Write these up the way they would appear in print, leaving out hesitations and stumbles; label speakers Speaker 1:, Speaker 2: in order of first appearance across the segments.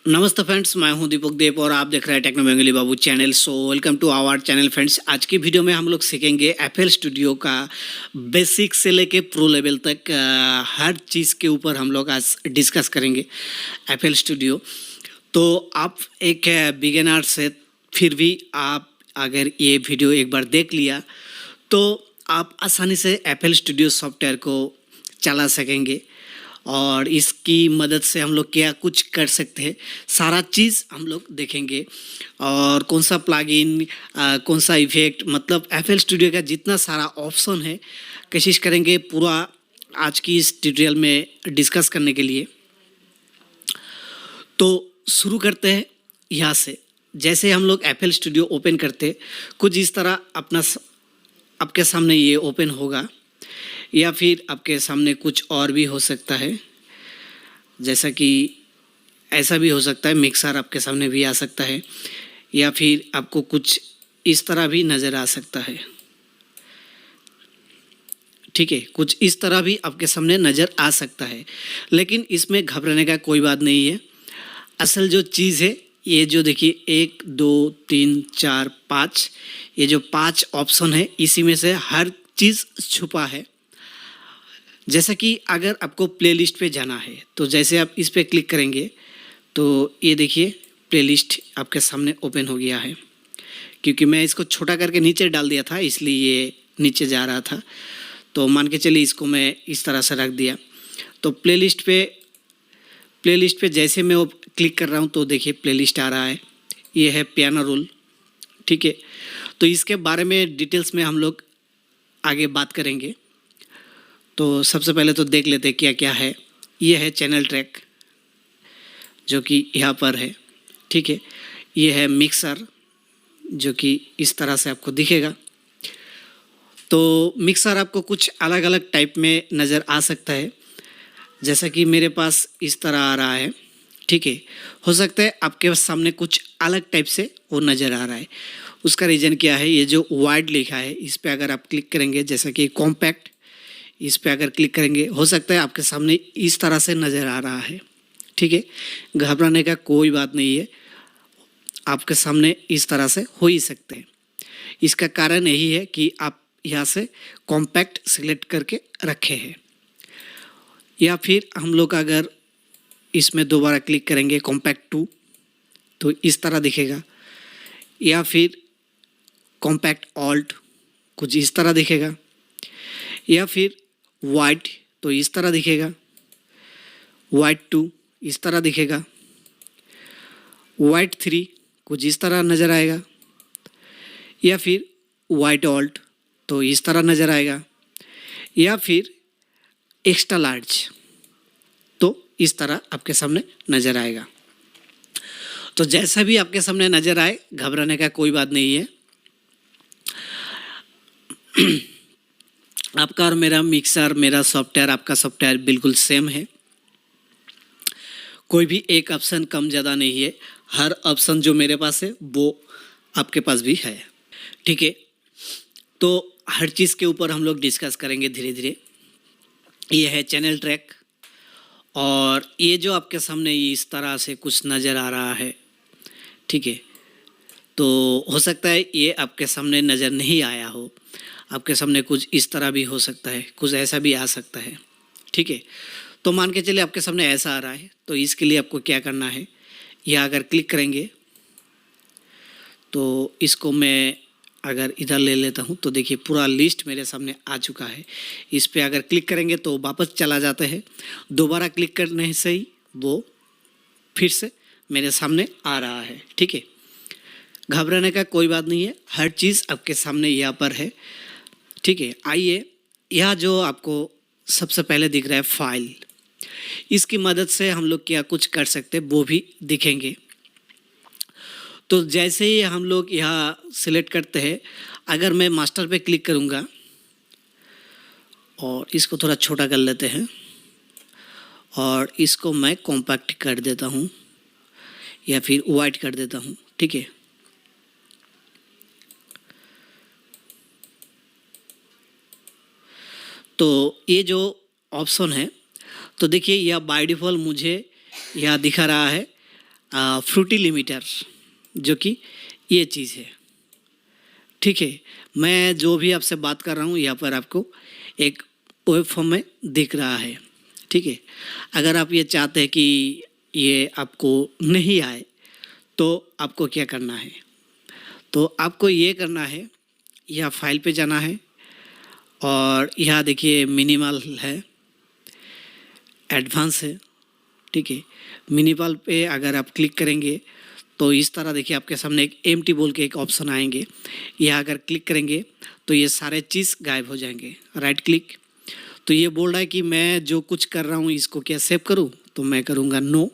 Speaker 1: नमस्ते फ्रेंड्स, मैं हूं दीपक देव और आप देख रहे हैं techno Bengali Babu channel. So welcome to our channel friends. आज की वीडियो में हम लोग सीखेंगे एफएल स्टूडियो का बेसिक से लेके प्रो लेवल तक हर चीज़ के ऊपर हम लोग आज डिस्कस करेंगे एफएल स्टूडियो। तो आप एक बिगिनर से फिर भी आप अगर ये वीडियो एक बार देख लिया तो आप आसानी से एफएल स्टूडियो सॉफ्टवेयर को चला सकेंगे और इसकी मदद से हम लोग क्या कुछ कर सकते हैं, सारा चीज़ हम लोग देखेंगे। और कौन सा प्लगइन, कौन सा इफेक्ट, मतलब एफएल स्टूडियो का जितना सारा ऑप्शन है कोशिश करेंगे पूरा आज की इस ट्यूटोरियल में डिस्कस करने के लिए। तो शुरू करते हैं यहाँ से। जैसे हम लोग एफएल स्टूडियो ओपन करते कुछ इस तरह आपके सामने ये ओपन होगा, या फिर आपके सामने कुछ और भी हो सकता है, जैसा कि ऐसा भी हो सकता है। मिक्सर आपके सामने भी आ सकता है, या फिर आपको कुछ इस तरह भी नज़र आ सकता है। ठीक है, कुछ इस तरह भी आपके सामने नज़र आ सकता है, लेकिन इसमें घबराने का कोई बात नहीं है। असल जो चीज़ है ये जो देखिए 1 2 3 4 5, ये जो 5 ऑप्शन है इसी में से हर चीज़ छुपा है। जैसा कि अगर आपको प्लेलिस्ट पे जाना है तो जैसे आप इस पे क्लिक करेंगे तो ये देखिए प्लेलिस्ट आपके सामने ओपन हो गया है। क्योंकि मैं इसको छोटा करके नीचे डाल दिया था इसलिए ये नीचे जा रहा था, तो मान के चलिए इसको मैं इस तरह से रख दिया। तो प्लेलिस्ट पे जैसे मैं वो क्लिक कर रहा हूँ तो देखिए प्लेलिस्ट आ रहा है। ये है पियानो रोल। ठीक है, तो इसके बारे में डिटेल्स में हम लोग आगे बात करेंगे। तो सबसे पहले तो देख लेते हैं क्या क्या है। ये है चैनल ट्रैक जो कि यहाँ पर है। ठीक है, ये है मिक्सर जो कि इस तरह से आपको दिखेगा। तो मिक्सर आपको कुछ अलग अलग टाइप में नज़र आ सकता है, जैसा कि मेरे पास इस तरह आ रहा है। ठीक है, हो सकता है आपके सामने कुछ अलग टाइप से वो नज़र आ रहा है। उसका रीज़न क्या है, ये जो वाइड लिखा है इस पर अगर आप क्लिक करेंगे, जैसा कि कॉम्पैक्ट, इस पे अगर क्लिक करेंगे हो सकता है आपके सामने इस तरह से नज़र आ रहा है। ठीक है, घबराने का कोई बात नहीं है, आपके सामने इस तरह से हो ही सकते हैं। इसका कारण यही है कि आप यहाँ से कॉम्पैक्ट सिलेक्ट करके रखे हैं। या फिर हम लोग अगर इसमें दोबारा क्लिक करेंगे कॉम्पैक्ट 2 तो इस तरह दिखेगा, या फिर कॉम्पैक्ट ऑल्ट कुछ इस तरह दिखेगा, या फिर वाइट तो इस तरह दिखेगा, वाइट 2 इस तरह दिखेगा, वाइट 3 कुछ इस तरह नज़र आएगा, या फिर वाइट ऑल्ट तो इस तरह नज़र आएगा, या फिर एक्स्ट्रा लार्ज तो इस तरह आपके सामने नज़र आएगा। तो जैसा भी आपके सामने नज़र आए घबराने का कोई बात नहीं है। आपका और मेरा मिक्सर, मेरा सॉफ्टवेयर, आपका सॉफ्टवेयर बिल्कुल सेम है। कोई भी एक ऑप्शन कम ज़्यादा नहीं है। हर ऑप्शन जो मेरे पास है वो आपके पास भी है। ठीक है, तो हर चीज़ के ऊपर हम लोग डिस्कस करेंगे धीरे धीरे। ये है चैनल ट्रैक, और ये जो आपके सामने इस तरह से कुछ नज़र आ रहा है। ठीक है, तो हो सकता है ये आपके सामने नज़र नहीं आया हो, आपके सामने कुछ इस तरह भी हो सकता है, कुछ ऐसा भी आ सकता है। ठीक है, तो मान के चलिए आपके सामने ऐसा आ रहा है, तो इसके लिए आपको क्या करना है, या अगर क्लिक करेंगे तो इसको मैं अगर इधर ले लेता हूँ तो देखिए पूरा लिस्ट मेरे सामने आ चुका है। इस पर अगर क्लिक करेंगे तो वापस चला जाता है, दोबारा क्लिक करने से ही वो फिर से मेरे सामने आ रहा है। ठीक है, घबराने का कोई बात नहीं है, हर चीज़ आपके सामने यहाँ पर है। ठीक है, आइए, यह जो आपको सबसे पहले दिख रहा है फाइल, इसकी मदद से हम लोग क्या कुछ कर सकते हैं वो भी दिखेंगे। तो जैसे ही हम लोग यहाँ सिलेक्ट करते हैं, अगर मैं मास्टर पे क्लिक करूँगा और इसको थोड़ा छोटा कर लेते हैं और इसको मैं कॉम्पैक्ट कर देता हूँ या फिर वाइट कर देता हूँ। ठीक है, तो ये जो ऑप्शन है तो देखिए यह बाय डिफ़ॉल्ट मुझे यहाँ दिखा रहा है फ्रूटी लिमिटर, जो कि ये चीज़ है। ठीक है, मैं जो भी आपसे बात कर रहा हूँ यहाँ पर आपको एक वेब फॉर्म में दिख रहा है। ठीक है, अगर आप ये चाहते हैं कि ये आपको नहीं आए तो आपको क्या करना है, तो आपको ये करना है, यह फाइल पे जाना है और यहाँ देखिए मिनिमल है, एडवांस है। ठीक है, मिनिमल पे अगर आप क्लिक करेंगे तो इस तरह देखिए आपके सामने एक एम्प्टी बोल के एक ऑप्शन आएंगे। यह अगर क्लिक करेंगे तो ये सारे चीज़ गायब हो जाएंगे। राइट क्लिक, तो ये बोल रहा है कि मैं जो कुछ कर रहा हूँ इसको क्या सेव करूँ, तो मैं करूँगा नो।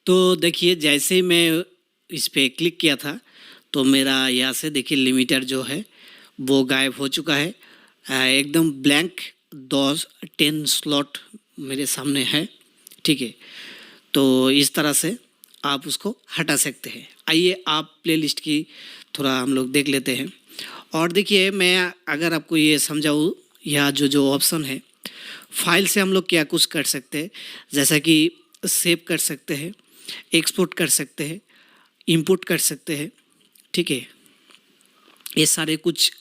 Speaker 1: तो देखिए जैसे ही मैं इस पे क्लिक किया था तो मेरा यहाँ से देखिए लिमिटर जो है वो गायब हो चुका है। एकदम ब्लैंक 10 स्लॉट मेरे सामने है। ठीक है, तो इस तरह से आप उसको हटा सकते हैं। आइए आप प्लेलिस्ट की थोड़ा हम लोग देख लेते हैं। और देखिए मैं अगर आपको ये समझाऊँ, यह जो ऑप्शन है, फाइल से हम लोग क्या कुछ कर सकते हैं, जैसा कि सेव कर सकते हैं, एक्सपोर्ट कर सकते हैं, इंपोर्ट कर सकते हैं। ठीक है, ये सारे कुछ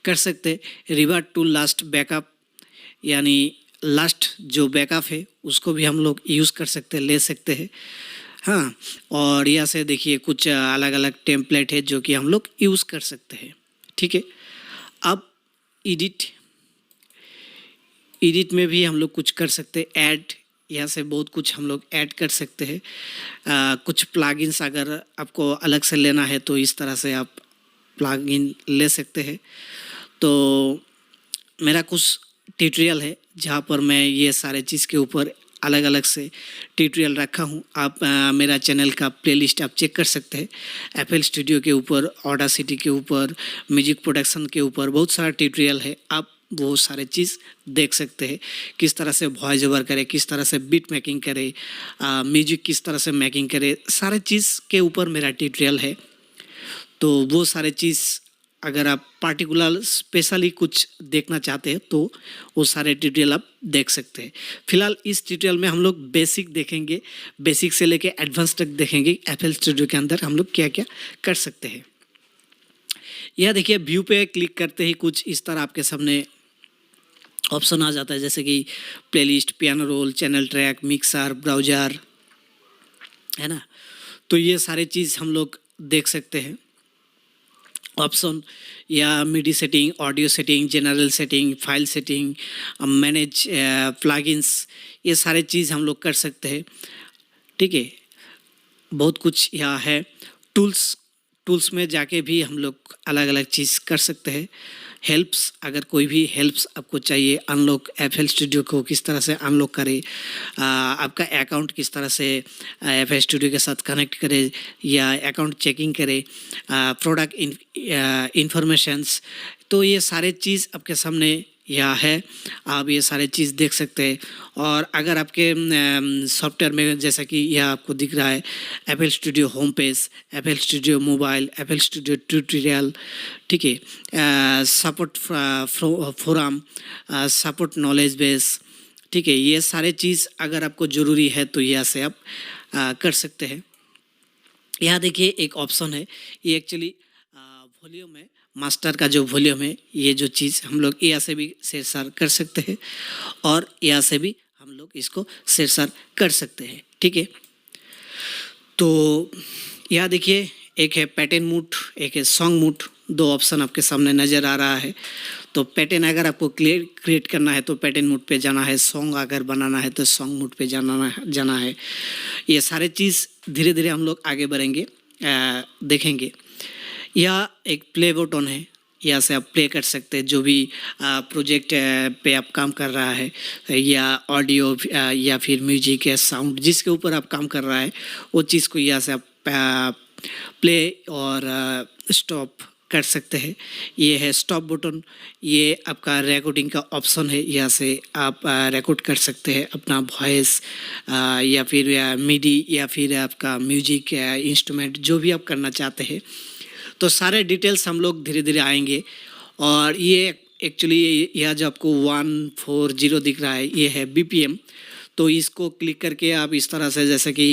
Speaker 1: कर सकते हैं। रिवर्ट टू लास्ट बैकअप, यानी लास्ट जो बैकअप है उसको भी हम लोग यूज़ कर सकते हैं, ले सकते हैं। हाँ, और यहाँ से देखिए कुछ अलग अलग टेम्पलेट है जो कि हम लोग यूज़ कर सकते हैं। ठीक है, अब एडिट में भी हम लोग कुछ कर सकते हैं। ऐड, यहाँ से बहुत कुछ हम लोग ऐड कर सकते हैं। कुछ प्लगइन्स अगर आपको अलग से लेना है तो इस तरह से आप प्लगइन ले सकते हैं। तो मेरा कुछ ट्यूटोरियल है जहाँ पर मैं ये सारे चीज़ के ऊपर अलग अलग से ट्यूटोरियल रखा हूँ। आप मेरा चैनल का प्लेलिस्ट आप चेक कर सकते हैं। एफएल स्टूडियो के ऊपर, ऑडासिटी के ऊपर, म्यूजिक प्रोडक्शन के ऊपर बहुत सारा ट्यूटोरियल है। आप वो सारे चीज़ देख सकते हैं, किस तरह से वॉइस ओवर करे, किस तरह से बीट मेकिंग करे, म्यूजिक किस तरह से मेकिंग करे, सारे चीज़ के ऊपर मेरा ट्यूटोरियल है। तो वो सारे चीज़ अगर आप पार्टिकुलर स्पेशली कुछ देखना चाहते हैं तो वो सारे ट्यूटोरियल आप देख सकते हैं। फिलहाल इस ट्यूटोरियल में हम लोग बेसिक देखेंगे, बेसिक से लेके एडवांस तक देखेंगे एफएल स्टूडियो के अंदर हम लोग क्या क्या कर सकते हैं। यह देखिए व्यू पे क्लिक करते ही कुछ इस तरह आपके सामने ऑप्शन आ जाता है, जैसे कि playlist, piano role, channel track, mixer, browser, है ना। तो ये सारे चीज़ हम लोग देख सकते हैं ऑप्शन, या MIDI setting, audio setting, general setting, file setting, manage plugins, ये सारे चीज़ हम लोग कर सकते हैं। ठीक है, बहुत कुछ यहाँ है। टूल्स में जाके भी हम लोग अलग अलग चीज़ कर सकते हैं। हेल्प्स, अगर कोई भी हेल्प्स आपको चाहिए, अनलॉक एफएल स्टूडियो को किस तरह से अनलॉक करे, आपका अकाउंट किस तरह से एफएल स्टूडियो के साथ कनेक्ट करे या अकाउंट चेकिंग करे, प्रोडक्ट इंफॉर्मेशंस, तो ये सारे चीज़ आपके सामने यहाँ है। आप ये सारे चीज़ देख सकते हैं। और अगर आपके सॉफ्टवेयर में जैसा कि यह आपको दिख रहा है, FL studio home page, FL studio mobile, FL studio tutorial, ठीक है, support forum, support knowledge base, ठीक है, ये सारे चीज़ अगर आपको ज़रूरी है तो यहाँ से आप कर सकते हैं। यहाँ देखिए एक ऑप्शन है, ये एक्चुअली वॉल्यूम है, मास्टर का जो वॉल्यूम है, ये जो चीज़ हम लोग यहाँ से भी शेरशार कर सकते हैं और यहाँ से भी हम लोग इसको शेरशार कर सकते हैं। ठीक है, तो यहाँ देखिए एक है पैटर्न मूड, एक है सॉन्ग मूड, दो ऑप्शन आपके सामने नज़र आ रहा है। तो पैटर्न अगर आपको क्रिएट करना है तो पैटर्न मूड पे जाना है, सॉन्ग अगर बनाना है तो सॉन्ग मूड पे जाना है। ये सारे चीज़ धीरे धीरे हम लोग आगे बढ़ेंगे, देखेंगे। यह एक प्ले बटन है, यहाँ से आप प्ले कर सकते हैं जो भी प्रोजेक्ट पे आप काम कर रहा है, या ऑडियो या फिर म्यूजिक या साउंड जिसके ऊपर आप काम कर रहा है, वो चीज़ को यहाँ से आप प्ले और स्टॉप कर सकते हैं। ये है स्टॉप बटन, ये आपका रिकॉर्डिंग का ऑप्शन है, यहाँ से आप रिकॉर्ड कर सकते हैं अपना वॉइस या फिर मिडी या फिर आपका म्यूजिक इंस्ट्रूमेंट जो भी आप करना चाहते हैं। तो सारे डिटेल्स हम लोग धीरे धीरे आएंगे। और ये एक्चुअली यह जो आपको 140 दिख रहा है, ये है BPM। तो इसको क्लिक करके आप इस तरह से जैसे कि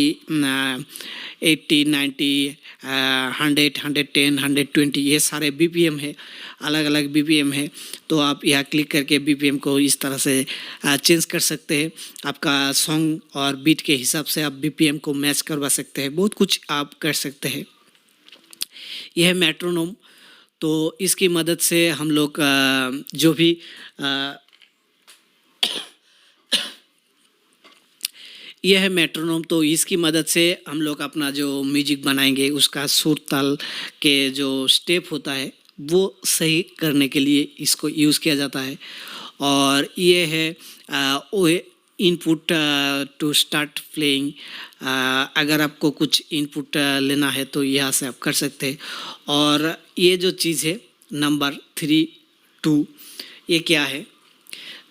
Speaker 1: 80, 90, 100, 110, 120 ये सारे BPM है, अलग अलग BPM है। तो आप यहाँ क्लिक करके BPM को इस तरह से चेंज कर सकते हैं। आपका सॉन्ग और बीट के हिसाब से आप BPM को मैच करवा सकते हैं, बहुत कुछ आप कर सकते हैं। यह है मेट्रोनोम, तो इसकी मदद से हम लोग जो भी यह है मेट्रोनोम, तो इसकी मदद से हम लोग अपना जो म्यूजिक बनाएंगे उसका सुर ताल के जो स्टेप होता है वो सही करने के लिए इसको यूज़ किया जाता है। और ये है इनपुट टू स्टार्ट प्लेइंग, अगर आपको कुछ इनपुट लेना है तो यहाँ से आप कर सकते हैं। और ये जो चीज़ है नंबर 3, 2, ये क्या है,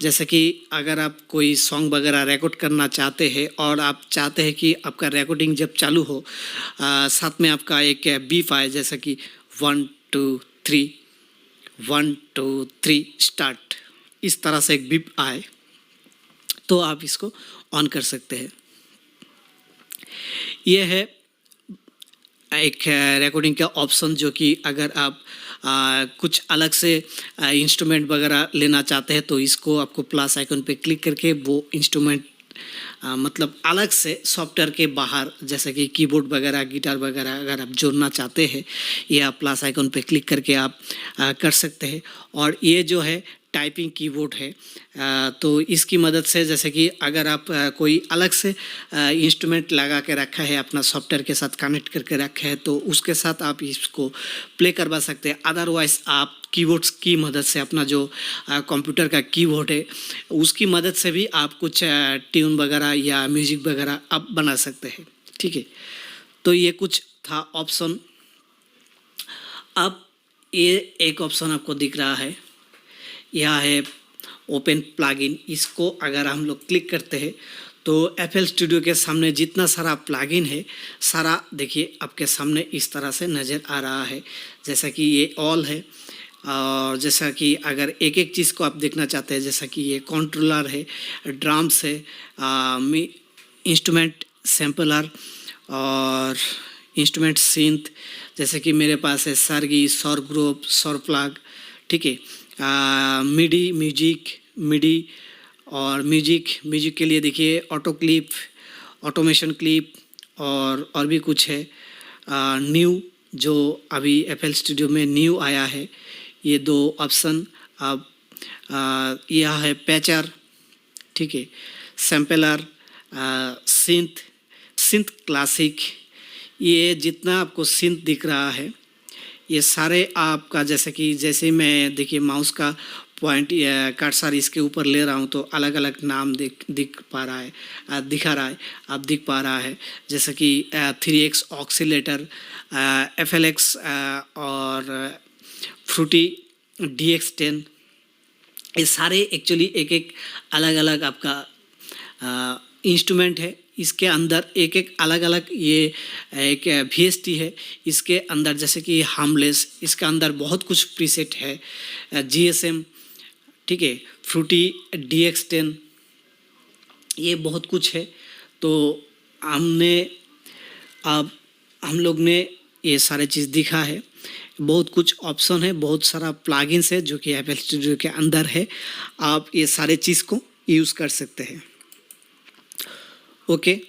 Speaker 1: जैसे कि अगर आप कोई सॉन्ग वगैरह रिकॉर्ड करना चाहते हैं और आप चाहते हैं कि आपका रिकॉर्डिंग जब चालू हो साथ में आपका एक बीप आए, जैसे कि 1 2 3 1 2 3 स्टार्ट, इस तरह से एक बीप आए तो आप इसको ऑन कर सकते हैं। यह है एक रिकॉर्डिंग का ऑप्शन जो कि अगर आप कुछ अलग से इंस्ट्रूमेंट वगैरह लेना चाहते हैं तो इसको आपको प्लस आइकन पे क्लिक करके वो इंस्ट्रूमेंट मतलब अलग से सॉफ्टवेयर के बाहर जैसे कि कीबोर्ड वगैरह, गिटार वगैरह अगर आप जोड़ना चाहते हैं या प्लस आइकन पे क्लिक करके आप कर सकते हैं। और ये जो है टाइपिंग कीबोर्ड है, तो इसकी मदद से जैसे कि अगर आप कोई अलग से इंस्ट्रूमेंट लगा के रखा है, अपना सॉफ्टवेयर के साथ कनेक्ट करके रखा है, तो उसके साथ आप इसको प्ले करवा सकते हैं। अदरवाइज़ आप कीबोर्ड्स की मदद से अपना जो कंप्यूटर का कीबोर्ड है उसकी मदद से भी आप कुछ ट्यून वगैरह या म्यूजिक वगैरह आप बना सकते हैं। ठीक है, तो ये कुछ था ऑप्शन। अब ये एक ऑप्शन आपको दिख रहा है, यह है ओपन प्लगइन। इसको अगर हम लोग क्लिक करते हैं तो FL स्टूडियो के सामने जितना सारा प्लगइन है सारा देखिए आपके सामने इस तरह से नज़र आ रहा है। जैसा कि ये ऑल है, और जैसा कि अगर एक एक चीज़ को आप देखना चाहते हैं, जैसा कि ये कंट्रोलर है, ड्रम्स है, इंस्ट्रूमेंट सैम्पलर और इंस्ट्रूमेंट सिंथ, जैसे कि मेरे पास है सरगी, सौर ग्रुप, सौर प्लग। ठीक है, मिडी मिडी और म्यूजिक के लिए देखिए ऑटो क्लिप, ऑटोमेशन क्लिप और भी कुछ है। न्यू जो अभी FL स्टूडियो में न्यू आया है, ये 2 ऑप्शन। अब यह है पैचर, ठीक है, सैम्पलर, सिंथ क्लासिक। ये जितना आपको सिंथ दिख रहा है ये सारे आपका जैसे मैं देखिए माउस का पॉइंट कर्सर इसके ऊपर ले रहा हूँ तो अलग अलग नाम दिख पा रहा है, आप दिख पा रहा है। जैसे कि 3x ऑक्सीलेटर, FLX और फ्रूटी DX10, ये सारे एक्चुअली एक एक अलग अलग आपका इंस्ट्रूमेंट है। इसके अंदर एक एक अलग अलग ये एक VST है, इसके अंदर जैसे कि हार्मलेस, इसके अंदर बहुत कुछ प्रीसेट है, GSM, ठीक है, फ्रूटी DX10, ये बहुत कुछ है। तो हमने अब हम लोग ने ये सारे चीज़ दिखा है। बहुत कुछ ऑप्शन है, बहुत सारा प्लगइन्स है जो कि एफएल स्टूडियो के अंदर है। आप ये सारे चीज़ को यूज़ कर सकते हैं। ओके,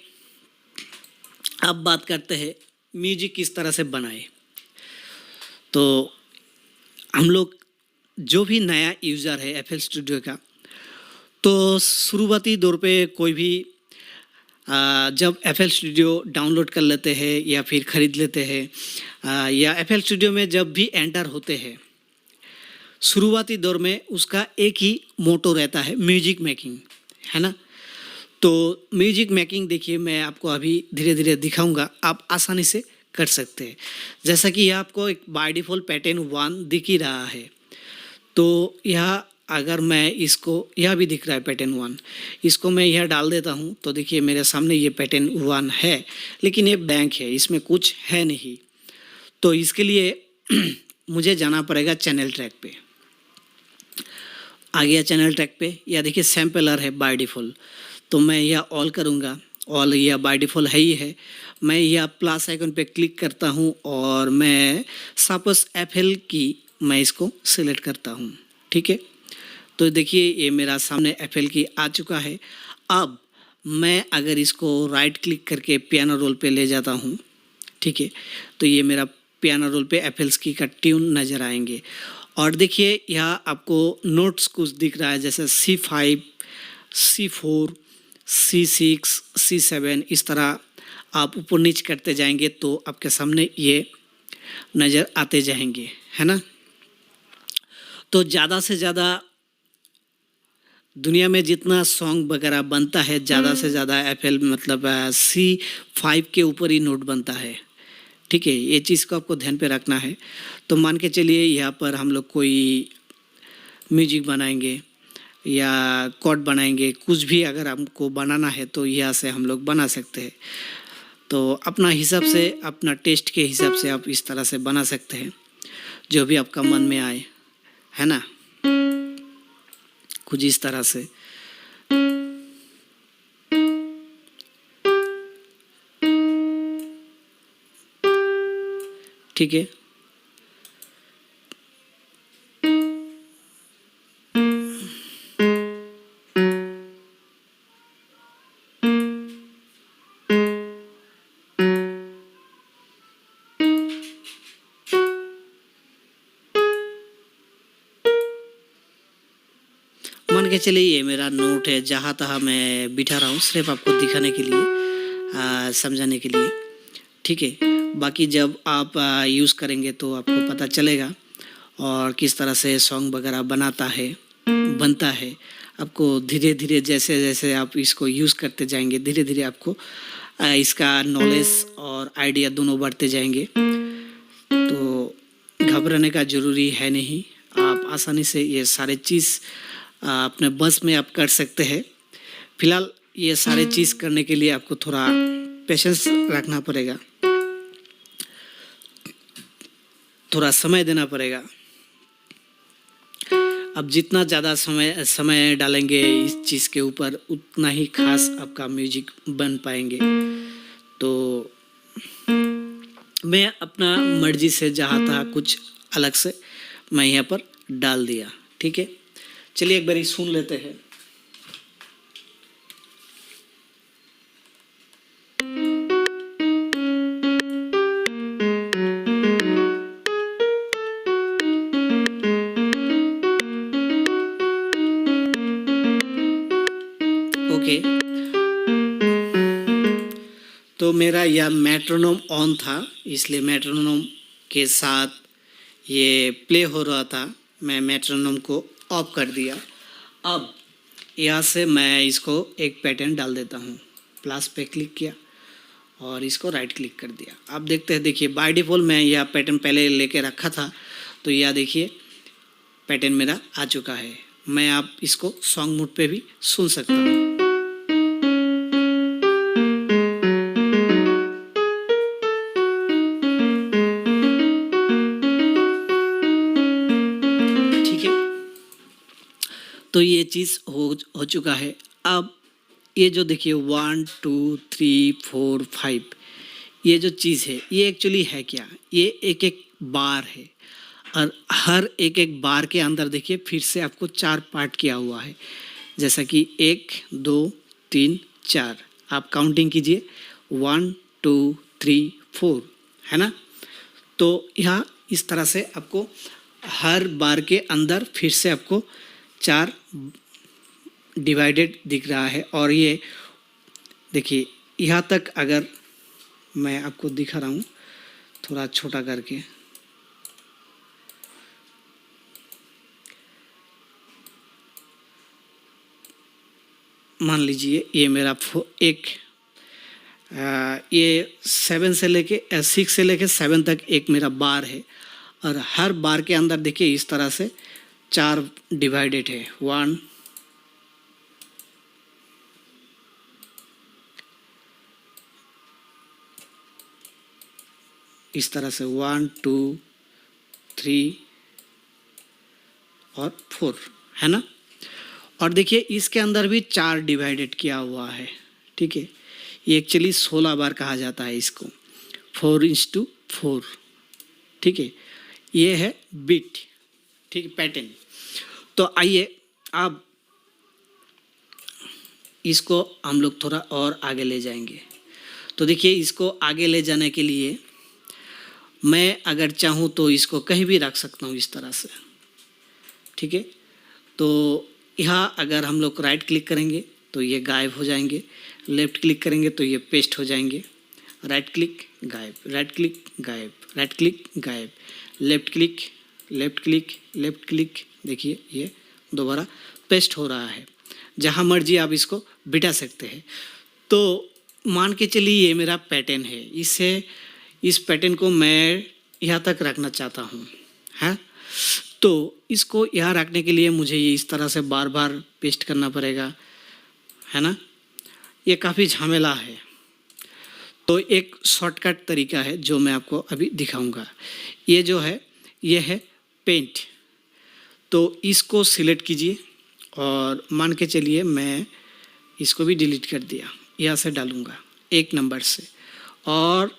Speaker 1: अब बात करते हैं म्यूजिक किस तरह से बनाए। तो हम लोग जो भी नया यूज़र है एफएल स्टूडियो का, तो शुरुआती दौर पे कोई भी जब एफएल स्टूडियो डाउनलोड कर लेते हैं या फिर ख़रीद लेते हैं या एफएल स्टूडियो में जब भी एंटर होते हैं, शुरुआती दौर में उसका एक ही मोटो रहता है, म्यूजिक मेकिंग, है ना। तो म्यूजिक मेकिंग देखिए, मैं आपको अभी धीरे धीरे दिखाऊंगा, आप आसानी से कर सकते हैं। जैसा कि यह आपको एक बाय डिफ़ॉल्ट पैटर्न 1 दिख ही रहा है। तो यह अगर मैं इसको, यह भी दिख रहा है पैटर्न 1, इसको मैं यह डाल देता हूँ तो देखिए मेरे सामने ये पैटर्न 1 है, लेकिन ये ब्लैंक है, इसमें कुछ है नहीं। तो इसके लिए मुझे जाना पड़ेगा चैनल ट्रैक पे। आ गया चैनल ट्रैक पे, या देखिए सैम्पलर है बाय डिफ़ॉल्ट, तो मैं यह ऑल करूँगा। ऑल यह बाय डिफ़ॉल्ट है ही है। मैं यह प्लस आइकन पे क्लिक करता हूँ और मैं सपोज एफएल की मैं इसको सिलेक्ट करता हूँ, ठीक है। तो देखिए ये मेरा सामने एफएल की आ चुका है। अब मैं अगर इसको राइट क्लिक करके पियानो रोल पे ले जाता हूँ, ठीक है, तो ये मेरा पियानो रोल पे एफएल्स की का ट्यून नज़र आएंगे। और देखिए यहाँ आपको नोट्स कुछ दिख रहा है, जैसे C5, C4, C6, C7, इस तरह आप ऊपर नीचे करते जाएंगे तो आपके सामने ये नज़र आते जाएंगे, है ना। तो ज़्यादा से ज़्यादा दुनिया में जितना सॉन्ग वगैरह बनता है, ज़्यादा से ज़्यादा एफएल मतलब C5 के ऊपर ही नोट बनता है, ठीक है। ये चीज़ को आपको ध्यान पे रखना है। तो मान के चलिए यहाँ पर हम लोग कोई म्यूजिक बनाएंगे या कॉर्ड बनाएंगे, कुछ भी अगर हमको बनाना है तो यहाँ से हम लोग बना सकते हैं। तो अपना हिसाब से, अपना टेस्ट के हिसाब से आप इस तरह से बना सकते हैं, जो भी आपका मन में आए, है ना, कुछ इस तरह से। ठीक है, मान के चलिए ये मेरा नोट है, जहाँ तहाँ मैं बिठा रहा हूँ सिर्फ आपको दिखाने के लिए, समझाने के लिए, ठीक है। बाकी जब आप यूज़ करेंगे तो आपको पता चलेगा और किस तरह से सॉन्ग वगैरह बनता है। आपको धीरे धीरे जैसे जैसे आप इसको यूज़ करते जाएंगे, धीरे धीरे आपको इसका नॉलेज और आइडिया दोनों बढ़ते जाएंगे। तो घबराने का ज़रूरी है नहीं, आप आसानी से ये सारे चीज़ अपने बस में आप कर सकते हैं। फिलहाल ये सारे चीज़ करने के लिए आपको थोड़ा पेशेंस रखना पड़ेगा, थोड़ा समय देना पड़ेगा। अब जितना ज़्यादा समय डालेंगे इस चीज़ के ऊपर, उतना ही खास आपका म्यूजिक बन पाएंगे। तो मैं अपना मर्जी से जहाँ तहाँ कुछ अलग से मैं यहाँ पर डाल दिया, ठीक है। चलिए एक बार सुन लेते हैं। ओके, तो मेरा यह मेट्रोनोम ऑन था, इसलिए मेट्रोनोम के साथ ये प्ले हो रहा था। मैं मेट्रोनोम को ऑफ कर दिया। अब यहाँ से मैं इसको एक पैटर्न डाल देता हूँ। प्लस पे क्लिक किया और इसको राइट क्लिक कर दिया। आप देखते हैं, देखिए बाय डिफ़ॉल्ट मैं यह पैटर्न पहले लेके रखा था, तो यह देखिए पैटर्न मेरा आ चुका है। मैं आप इसको सॉन्ग मोड पे भी सुन सकता हूँ। तो ये चीज़ हो चुका है। अब ये जो देखिए 1 2 3 4 5, ये जो चीज़ है ये एक्चुअली है क्या, ये एक एक बार है और हर एक एक बार के अंदर देखिए फिर से आपको 4 पार्ट किया हुआ है, जैसा कि 1 2 3 4, आप काउंटिंग कीजिए 1 2 3 4, है ना। तो यहाँ इस तरह से आपको हर बार के अंदर फिर से आपको 4 डिवाइडेड दिख रहा है। और ये देखिए यहाँ तक अगर मैं आपको दिखा रहा हूँ थोड़ा छोटा करके, मान लीजिए ये मेरा ये 7 से लेके 6 से लेके 7 तक एक मेरा बार है और हर बार के अंदर देखिए इस तरह से 4 डिवाइडेड है। 1 इस तरह से 1 2 3 और 4, है ना। और देखिए इसके अंदर भी 4 डिवाइडेड किया हुआ है, ठीक है। ये एक्चुअली 16 बार कहा जाता है इसको, 4:4, ठीक है। ये है बिट, ठीक है, पैटर्न। तो आइए अब इसको हम लोग थोड़ा और आगे ले जाएंगे। तो देखिए इसको आगे ले जाने के लिए मैं अगर चाहूँ तो इसको कहीं भी रख सकता हूँ इस तरह से, ठीक है। तो यहाँ अगर हम लोग राइट क्लिक करेंगे तो ये गायब हो जाएंगे, लेफ़्ट क्लिक करेंगे तो ये पेस्ट हो जाएंगे, राइट क्लिक गायब, राइट क्लिक गायब, राइट क्लिक गायब, left click, left click, left click, देखिए ये दोबारा पेस्ट हो रहा है। जहाँ मर्जी आप इसको बिठा सकते हैं। तो मान के चलिए ये मेरा पैटर्न है, इस पैटर्न को मैं यहाँ तक रखना चाहता हूँ, है। तो इसको यहाँ रखने के लिए मुझे ये इस तरह से बार बार पेस्ट करना पड़ेगा, है ना। ये काफ़ी झमेला है। तो एक शॉर्टकट तरीका है जो मैं आपको अभी दिखाऊंगा। ये जो है ये है पेंट। तो इसको सिलेक्ट कीजिए और मान के चलिए मैं इसको भी डिलीट कर दिया, यहाँ से डालूंगा 1 नंबर से और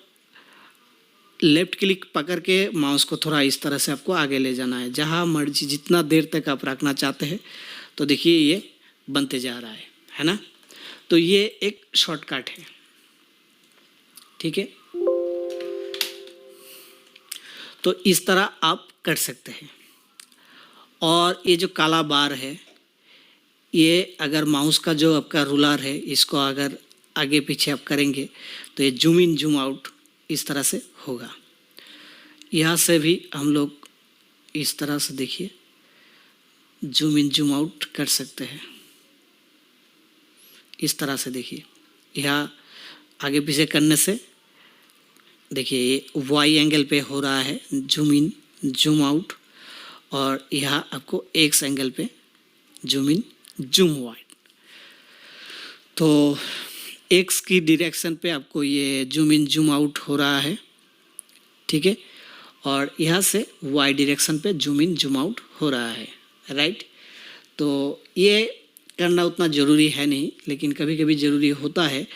Speaker 1: लेफ़्ट क्लिक पकड़ के माउस को थोड़ा इस तरह से आपको आगे ले जाना है, जहाँ मर्जी जितना देर तक आप रखना चाहते हैं। तो देखिए ये बनते जा रहा है ना। तो ये एक शॉर्टकट है, ठीक है। तो इस तरह आप कर सकते हैं। और ये जो काला बार है, ये अगर माउस का जो आपका रूलर है इसको अगर आगे पीछे आप करेंगे तो ये जूम इन जूम आउट इस तरह से होगा। यहाँ से भी हम लोग इस तरह से देखिए जूम इन जूम आउट कर सकते हैं। इस तरह से देखिए यहाँ आगे पीछे करने से देखिए ये वाई एंगल पे हो रहा है जूम इन जूम आउट, और यहाँ आपको एक्स एंगल पे जूम इन जूम आउट। तो एक्स की डायरेक्शन पे आपको ये जूम इन जूम आउट हो रहा है, ठीक है। और यहाँ से वाई डायरेक्शन पे जूम इन जूम आउट हो रहा है, राइट। तो ये करना उतना ज़रूरी है नहीं, लेकिन कभी कभी ज़रूरी होता है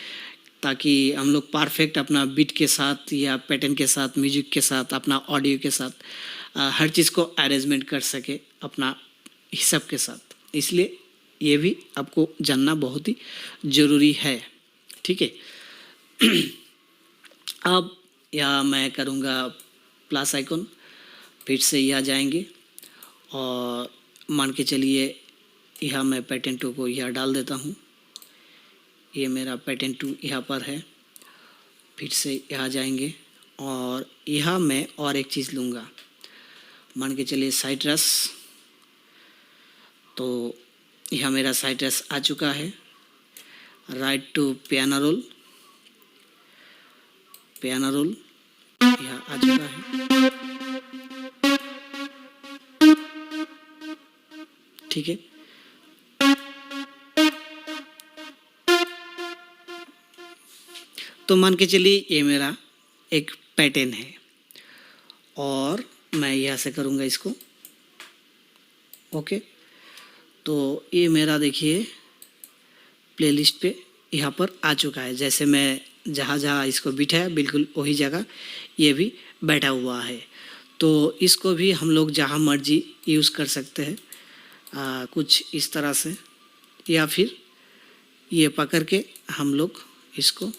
Speaker 1: ताकि हम लोग परफेक्ट अपना बीट के साथ या पैटर्न के साथ, म्यूजिक के साथ, अपना ऑडियो के साथ हर चीज़ को अरेंजमेंट कर सके अपना हिसाब के साथ। इसलिए ये भी आपको जानना बहुत ही ज़रूरी है, ठीक है। अब यहाँ मैं करूँगा प्लस आइकन, फिर से यहाँ जाएंगे और मान के चलिए यहाँ मैं पैटर्न 2 को यहाँ डाल देता हूँ। ये मेरा पैटर्न 2 यहाँ पर है। फिर से यहाँ जाएंगे और यहाँ मैं और एक चीज़ लूँगा, मान के चलिए साइट्रस। तो यहाँ मेरा साइट्रस आ चुका है। Right to piano roll, piano roll यहाँ आ चुका है, ठीक है। तो मान के चलिए ये मेरा एक पैटर्न है और मैं यहाँ से करूँगा इसको, ओके। तो ये मेरा देखिए प्लेलिस्ट पे यहाँ पर आ चुका है। जैसे मैं जहाँ जहाँ इसको बिठाया बिल्कुल वही जगह ये भी बैठा हुआ है। तो इसको भी हम लोग जहाँ मर्जी यूज़ कर सकते हैं, कुछ इस तरह से, या फिर ये पकड़ के हम लोग इसको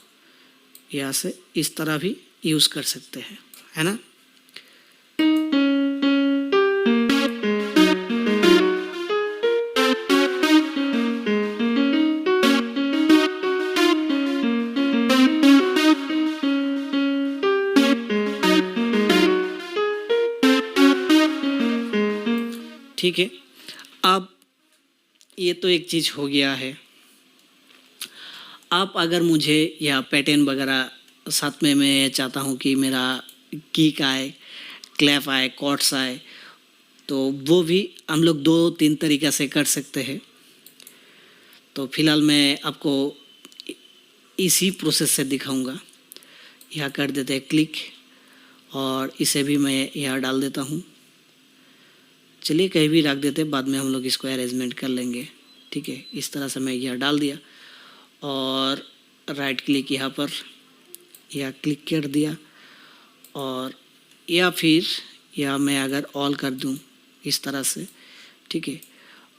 Speaker 1: यहाँ से इस तरह भी यूज़ कर सकते हैं, है ना। ठीक है, अब ये तो एक चीज़ हो गया है। आप अगर मुझे या पैटर्न वगैरह साथ में मैं चाहता हूँ कि मेरा किक आए, क्लैप आए, कॉर्ड्स आए, तो वो भी हम लोग 2-3 तरीक़ा से कर सकते हैं। तो फिलहाल मैं आपको इसी प्रोसेस से दिखाऊंगा। यहाँ कर देते हैं क्लिक, और इसे भी मैं यहाँ डाल देता हूँ। चलिए कहीं भी रख देते हैं, बाद में हम लोग इसको अरेंजमेंट कर लेंगे। ठीक है, इस तरह से मैं यहाँ डाल दिया और राइट क्लिक यहाँ पर या क्लिक कर दिया, और या फिर या मैं अगर ऑल कर दूँ इस तरह से, ठीक है।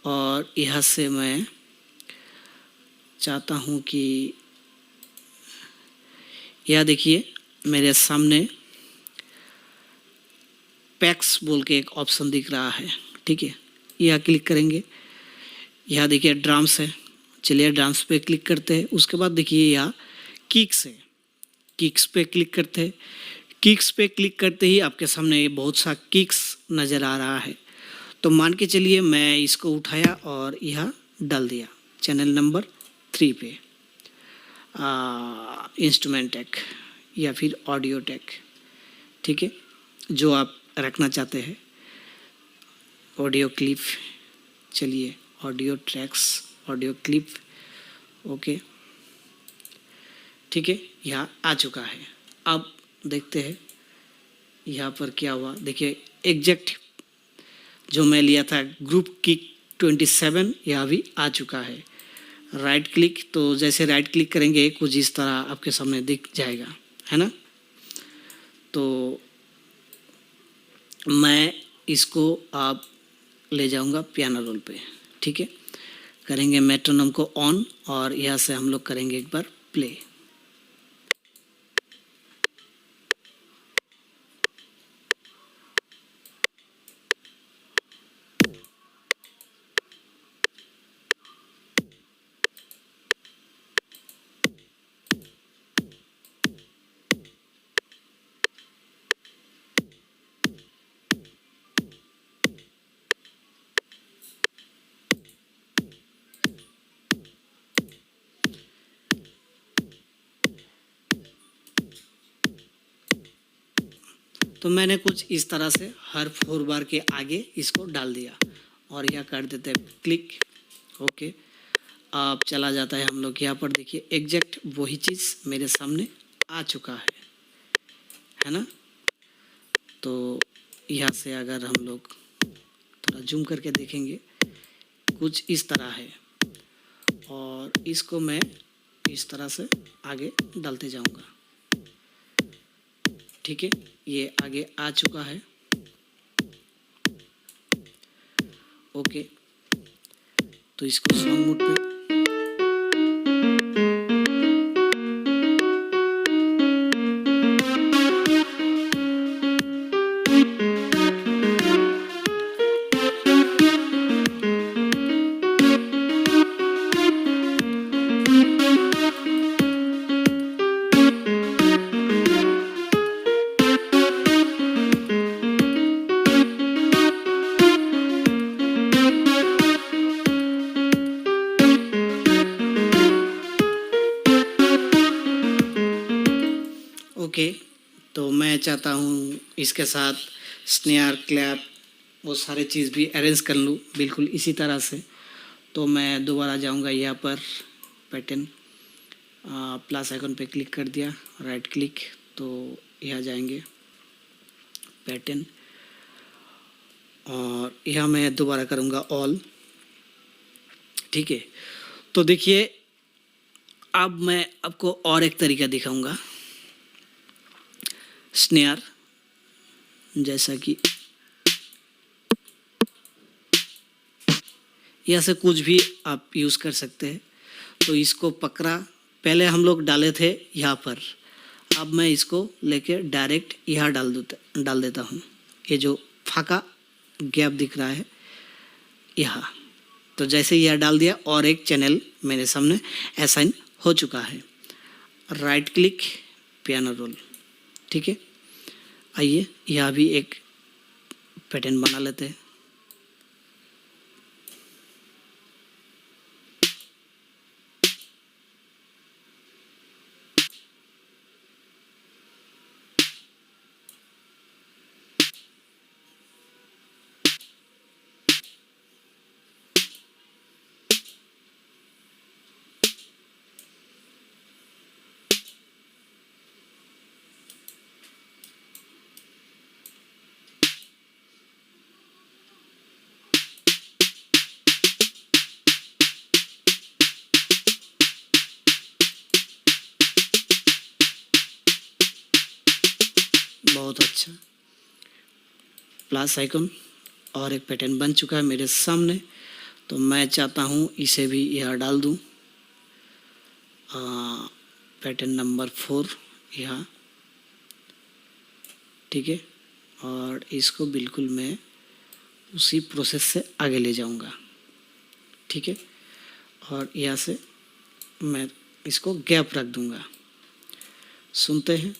Speaker 1: और यहाँ से मैं चाहता हूँ कि यह देखिए मेरे सामने पैक्स बोल के एक ऑप्शन दिख रहा है, ठीक है। यह क्लिक करेंगे, यहाँ देखिए ड्रम्स है, चलिए ड्रम्स पे क्लिक करते हैं। उसके बाद देखिए यहाँ किक्स है, किक्स पे क्लिक करते हैं। किक्स पे क्लिक करते ही आपके सामने बहुत सा किक्स नज़र आ रहा है। तो मान के चलिए मैं इसको उठाया और यहाँ डाल दिया चैनल नंबर 3 पे, इंस्ट्रूमेंट टेक या फिर ऑडियो टेक, ठीक है, जो आप रखना चाहते हैं। ऑडियो क्लिप, चलिए audio tracks, audio clip, okay, ठीक है, यहाँ आ चुका है। अब देखते हैं यहाँ पर क्या हुआ। देखिए एग्जैक्ट जो मैं लिया था ग्रुप किक 27 यहाँ भी आ चुका है। राइट क्लिक, तो जैसे राइट क्लिक करेंगे कुछ इस तरह आपके सामने दिख जाएगा, है ना। तो मैं इसको आप ले जाऊंगा पियानो रोल पे, ठीक है। करेंगे मेट्रोनोम को ऑन, और यहाँ से हम लोग करेंगे एक बार प्ले। तो मैंने कुछ इस तरह से हर 4 बार के आगे इसको डाल दिया, और यह कर देते हैं क्लिक, ओके। अब चला जाता है हम लोग यहाँ पर, देखिए एग्जैक्ट वही चीज़ मेरे सामने आ चुका है ना। तो यहाँ से अगर हम लोग थोड़ा जूम करके देखेंगे कुछ इस तरह है, और इसको मैं इस तरह से आगे डालते जाऊँगा, ठीक है। ये आगे आ चुका है, ओके। तो इसको सॉन्ग मोड पे, ओके। तो मैं चाहता हूँ इसके साथ स्नेयर, क्लैप, वो सारे चीज़ भी अरेंज कर लूँ बिल्कुल इसी तरह से। तो मैं दोबारा जाऊँगा यहाँ पर पैटर्न, प्लस आइकन पे क्लिक कर दिया, राइट क्लिक, तो यहाँ जाएंगे पैटर्न, और यहाँ मैं दोबारा करूँगा ऑल, ठीक है। तो देखिए अब मैं आपको और एक तरीका दिखाऊंगा स्नेयर, जैसा कि यह से कुछ भी आप यूज़ कर सकते हैं। तो इसको पकड़ा, पहले हम लोग डाले थे यहाँ पर, अब मैं इसको लेके डायरेक्ट यहाँ डाल देता हूँ। ये जो फाका गैप दिख रहा है यहाँ, तो जैसे यह डाल दिया और एक चैनल मेरे सामने असाइन हो चुका है। राइट क्लिक, पियानो रोल, ठीक है। आइए यहाँ भी एक पैटर्न बना लेते हैं। बहुत अच्छा, प्लस आइकन और एक पैटर्न बन चुका है मेरे सामने। तो मैं चाहता हूँ इसे भी यहाँ डाल दूँ, पैटर्न नंबर 4 यहाँ, ठीक है। और इसको बिल्कुल मैं उसी प्रोसेस से आगे ले जाऊँगा, ठीक है। और यहाँ से मैं इसको गैप रख दूँगा। सुनते हैं।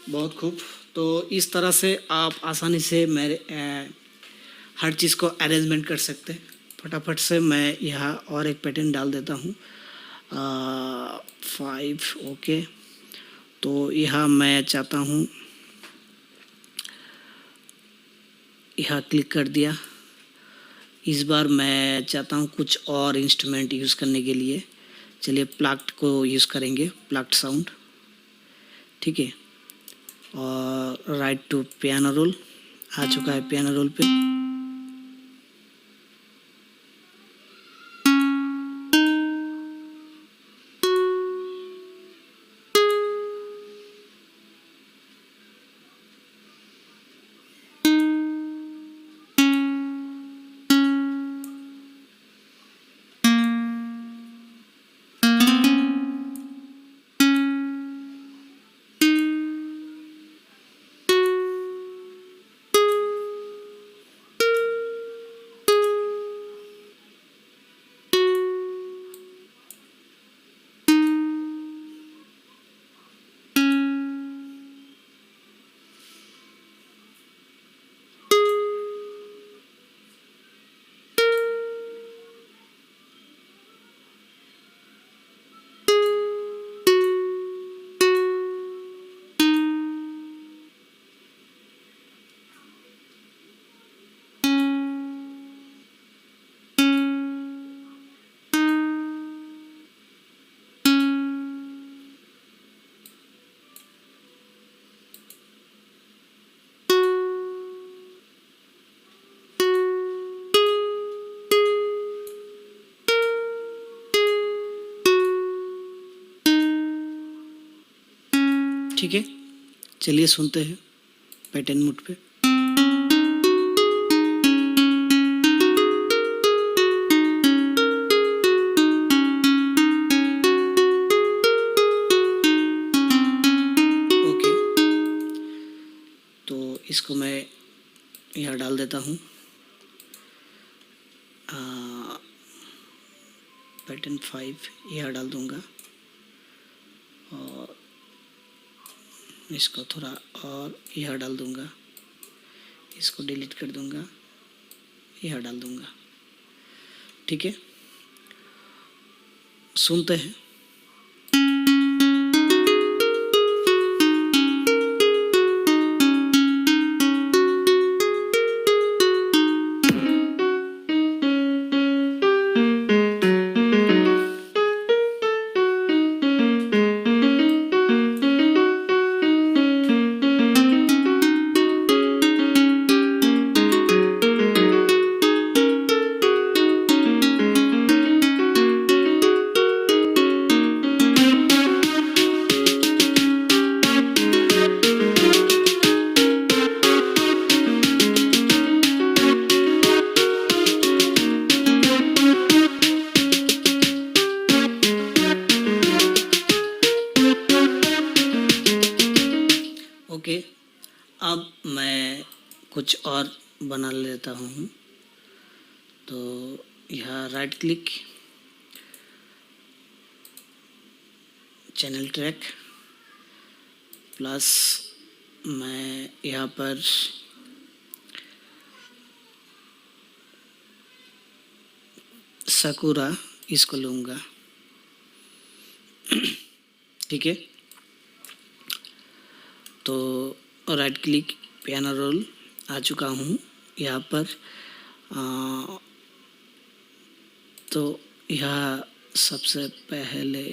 Speaker 1: बहुत खूब। तो इस तरह से आप आसानी से मेरे हर चीज़ को अरेंजमेंट कर सकते हैं। फटाफट से मैं यहाँ और एक पैटर्न डाल देता हूँ, 5, ओके। तो यहाँ मैं चाहता हूँ, यहाँ क्लिक कर दिया। इस बार मैं चाहता हूँ कुछ और इंस्ट्रूमेंट यूज़ करने के लिए। चलिए प्लग्ड को यूज़ करेंगे, प्लग्ड साउंड, ठीक है। और राइट टू पियानो रोल आ चुका है, पियानो रोल पे। ठीक है, चलिए सुनते हैं पैटर्न मोड पे। ओके, तो इसको मैं यहाँ डाल देता हूँ, पैटर्न 5 यहाँ डाल दूँगा और इसको थोड़ा और यहाँ डाल दूँगा, इसको डिलीट कर दूँगा, यहाँ डाल दूँगा, ठीक है। सुनते हैं। कुछ और बना लेता हूँ। तो यहाँ right click, channel track, plus मैं यहाँ पर सकुरा इसको लूँगा, ठीक है। तो राइट क्लिक, पियानो रोल आ चुका हूँ यहाँ पर। तो यहाँ सबसे पहले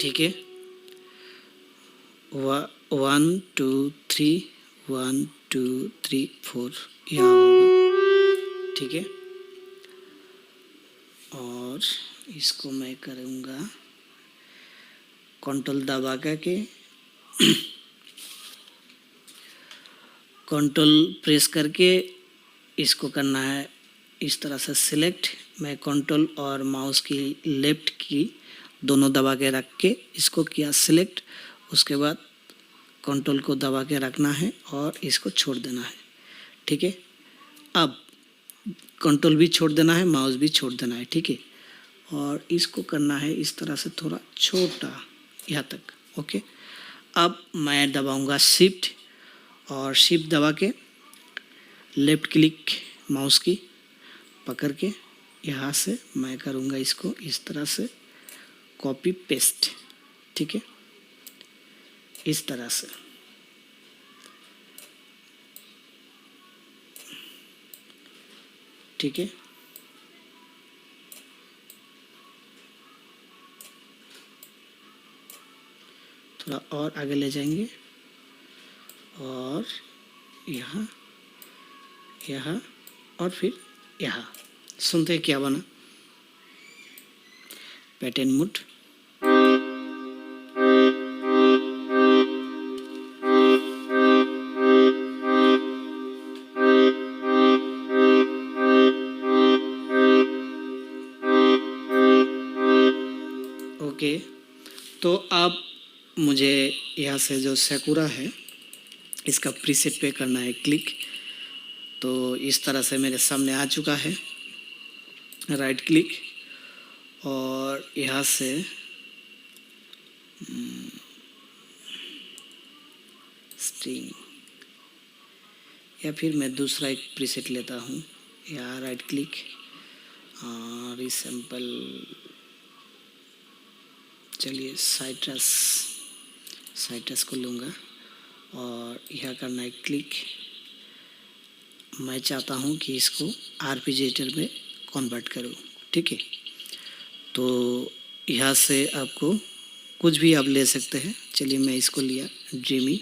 Speaker 1: ठीक है, 1 2 3 1 2 3 4 यहाँ होगा, ठीक है। और इसको मैं करूँगा कंट्रोल दबा के कंट्रोल प्रेस करके इसको करना है इस तरह से सिलेक्ट। मैं कंट्रोल और माउस की लेफ्ट की दोनों दबा के रख के इसको किया सिलेक्ट। उसके बाद कंट्रोल को दबा के रखना है और इसको छोड़ देना है, ठीक है। अब कंट्रोल भी छोड़ देना है, माउस भी छोड़ देना है, ठीक है। और इसको करना है इस तरह से थोड़ा छोटा यहाँ तक, ओके। अब मैं दबाऊंगा शिफ्ट, और शिफ्ट दबा के लेफ्ट क्लिक माउस की पकड़ के यहाँ से मैं करूँगा इसको इस तरह से कॉपी पेस्ट, ठीक है, इस तरह से। ठीक है, थोड़ा और आगे ले जाएंगे और यहाँ यहाँ और फिर यहाँ। सुनते हैं क्या बना, पैटर्न मूड। ओके, तो अब मुझे यहाँ से जो सकुरा है इसका प्रीसेट पे करना है क्लिक। तो इस तरह से मेरे सामने आ चुका है। राइट क्लिक और यहाँ से स्ट्रिंग, या फिर मैं दूसरा एक प्रीसेट लेता हूँ। यहाँ राइट क्लिक और रिसैम्पल, चलिए साइट्रस को लूँगा और यह करना है क्लिक। मैं चाहता हूँ कि इसको आर्पेजिएटर में कन्वर्ट करूँ, ठीक है। तो यहाँ से आपको कुछ भी आप ले सकते हैं। चलिए मैं इसको लिया ड्रीमी।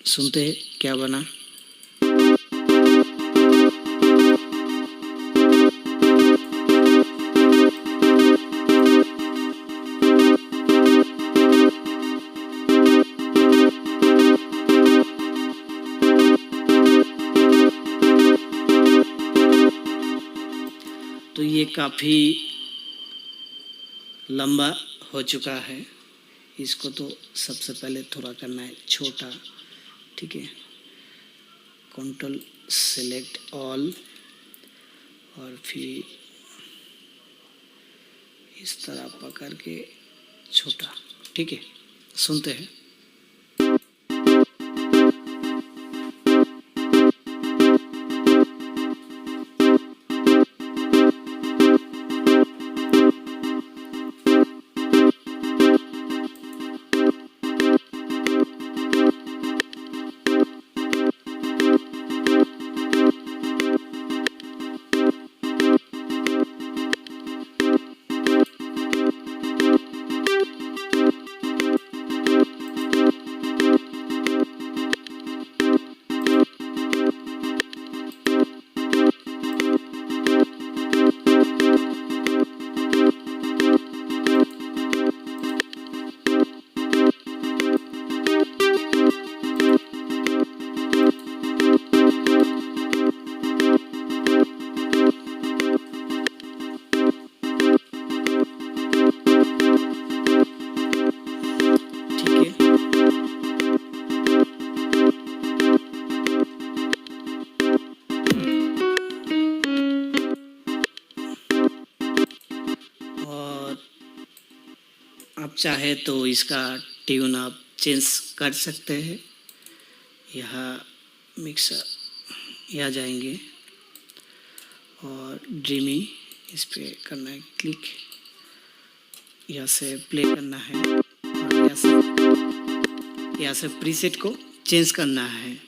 Speaker 1: सुनते हैं क्या बना। तो ये काफ़ी लंबा हो चुका है। इसको तो सबसे पहले थोड़ा करना है छोटा, ठीक है। कंट्रोल सेलेक्ट ऑल और फिर इस तरह पकड़ के छोटा, ठीक है। सुनते हैं। चाहे तो इसका ट्यून आप चेंज कर सकते हैं। यहाँ मिक्सर यहाँ जाएंगे और ड्रीमी इस पर करना है क्लिक, यहाँ से प्ले करना है और यहाँ से प्रीसेट को चेंज करना है।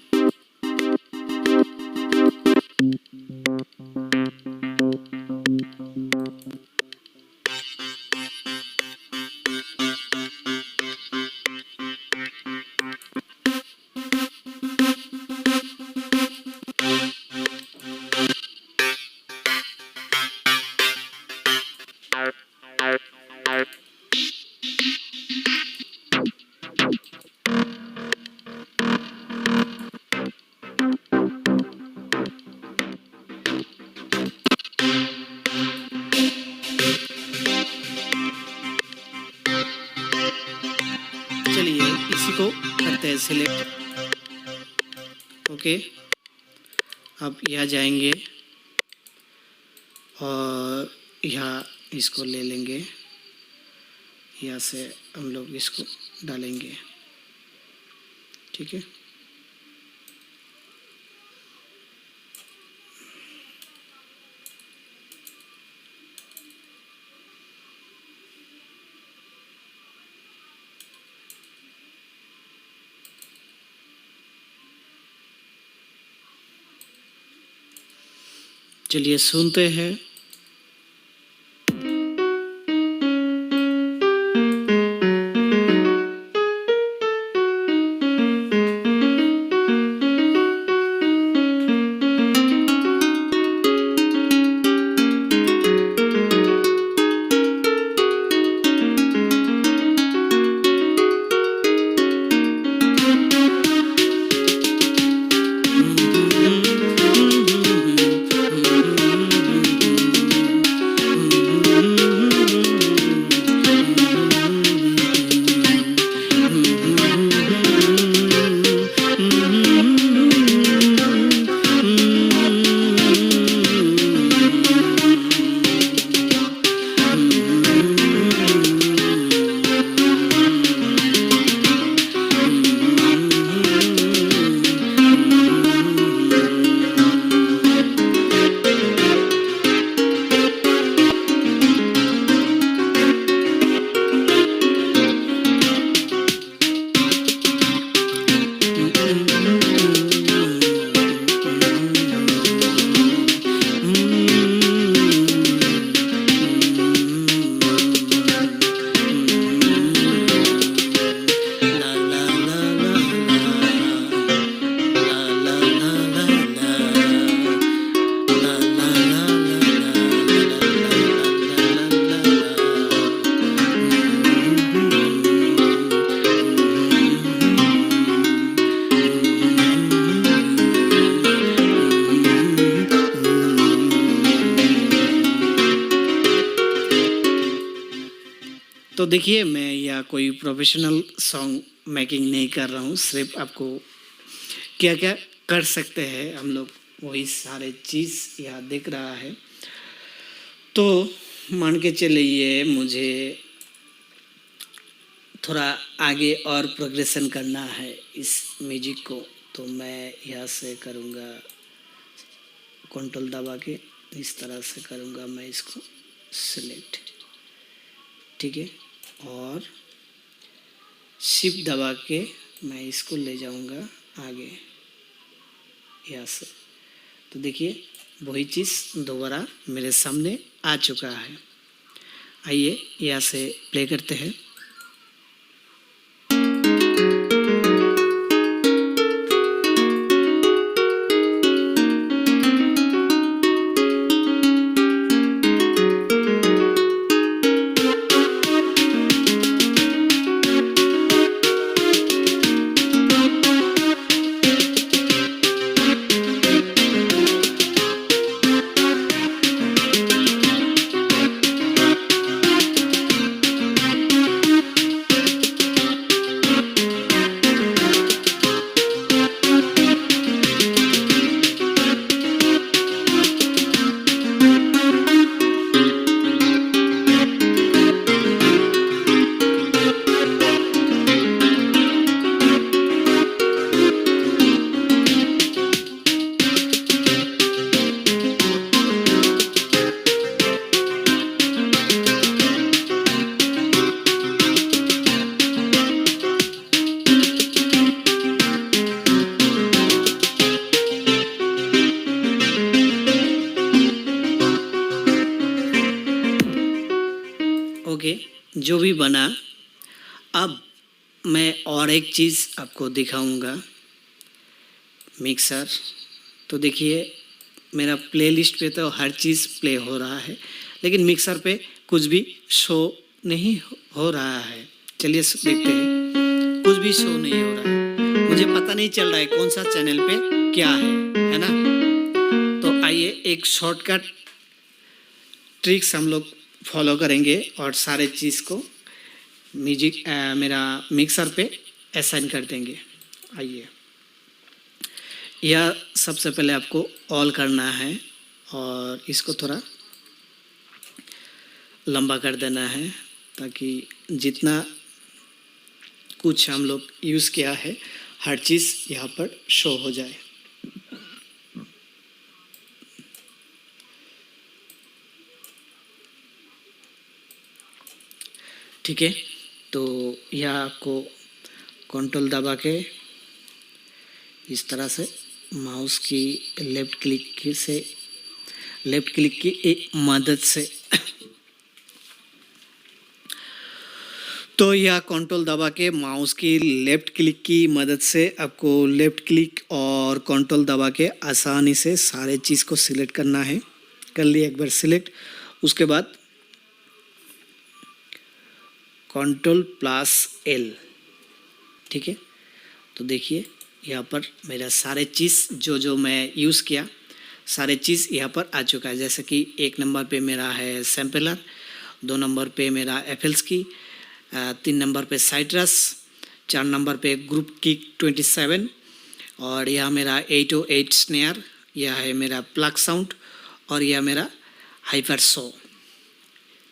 Speaker 1: चलिए इसी को करते हैं सिलेक्ट। ओके, अब यहाँ जाएंगे और यहाँ इसको ले लेंगे, यहाँ से हम लोग इसको डालेंगे। ठीक है, चलिए सुनते हैं। तो देखिए, मैं यहाँ कोई प्रोफेशनल सॉन्ग मेकिंग नहीं कर रहा हूँ, सिर्फ आपको क्या क्या कर सकते हैं हम लोग वही सारे चीज़ यहाँ दिख रहा है। तो मान के चलिए मुझे थोड़ा आगे और प्रोग्रेशन करना है इस म्यूजिक को, तो मैं यहाँ से करूँगा कंट्रोल दबा के इस तरह से करूँगा मैं इसको सिलेक्ट। ठीक है, और शिफ्ट दबा के मैं इसको ले जाऊंगा आगे यहाँ से। तो देखिए वही चीज़ दोबारा मेरे सामने आ चुका है। आइए यहाँ से प्ले करते हैं। जो भी बना, अब मैं और एक चीज़ आपको दिखाऊंगा, मिक्सर। तो देखिए मेरा प्लेलिस्ट पे तो हर चीज़ प्ले हो रहा है, लेकिन मिक्सर पे कुछ भी शो नहीं हो रहा है। चलिए देखते हैं, कुछ भी शो नहीं हो रहा है, मुझे पता नहीं चल रहा है कौन सा चैनल पे क्या है ना। तो आइए एक शॉर्टकट ट्रिक्स हम लोग फॉलो करेंगे और सारे चीज़ को म्यूजिक मेरा मिक्सर पे असाइन कर देंगे। आइए, यह सबसे पहले आपको ऑल करना है और इसको थोड़ा लंबा कर देना है, ताकि जितना कुछ हम लोग यूज़ किया है हर चीज़ यहाँ पर शो हो जाए। ठीक है, तो यह आपको कंट्रोल दबा के इस तरह से माउस की लेफ़्ट क्लिक की मदद से तो यह कंट्रोल दबा के माउस की लेफ़्ट क्लिक की मदद से आपको लेफ़्ट क्लिक और कंट्रोल दबा के आसानी से सारे चीज़ को सिलेक्ट करना है। कर लिया एक बार सिलेक्ट, उसके बाद Ctrl+L। ठीक है, तो देखिए यहाँ पर मेरा सारे चीज़ जो मैं यूज़ किया सारे चीज़ यहाँ पर आ चुका है। जैसे कि 1 नंबर पे मेरा है सैम्पलर, 2 नंबर पे मेरा एफएल्स की, 3 नंबर पे साइट्रस, 4 नंबर पे ग्रुप किक 27 और यह मेरा 808 स्नेयर, यह है मेरा प्लग साउंड और यह मेरा हाइपर शो।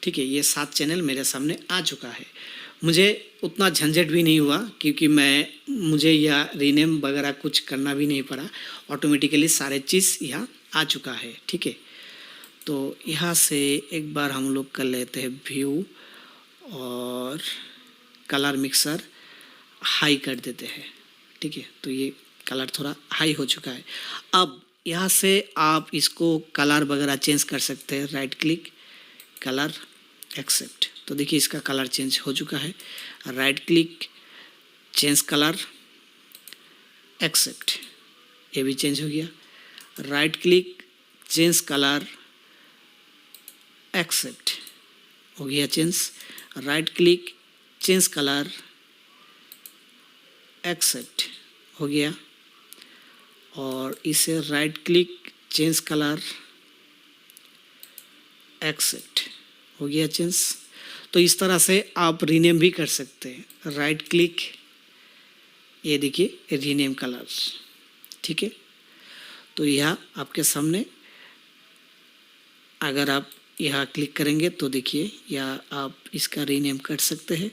Speaker 1: ठीक है, ये 7 चैनल मेरे सामने आ चुका है। मुझे उतना झंझट भी नहीं हुआ, क्योंकि मुझे यह रीनेम वगैरह कुछ करना भी नहीं पड़ा, ऑटोमेटिकली सारे चीज़ यहाँ आ चुका है। ठीक है, तो यहाँ से एक बार हम लोग कर लेते हैं व्यू और कलर मिक्सर हाई कर देते हैं। ठीक है, तो ये कलर थोड़ा हाई हो चुका है। अब यहाँ से आप इसको कलर वगैरह चेंज कर सकते हैं, राइट क्लिक, कलर, एक्सेप्ट। तो देखिए इसका कलर चेंज हो चुका है, right click, change colour, accept, ये भी चेंज हो गया, right click, change colour, accept, हो गया change, right click, change colour, accept, हो गया, और इसे right click, change colour, accept, हो गया चेंज। तो इस तरह से आप रीनेम भी कर सकते हैं, राइट क्लिक, ये देखिए रीनेम कलर। ठीक है, तो यह आपके सामने, अगर आप यहाँ क्लिक करेंगे तो देखिए या आप इसका रीनेम कर सकते हैं,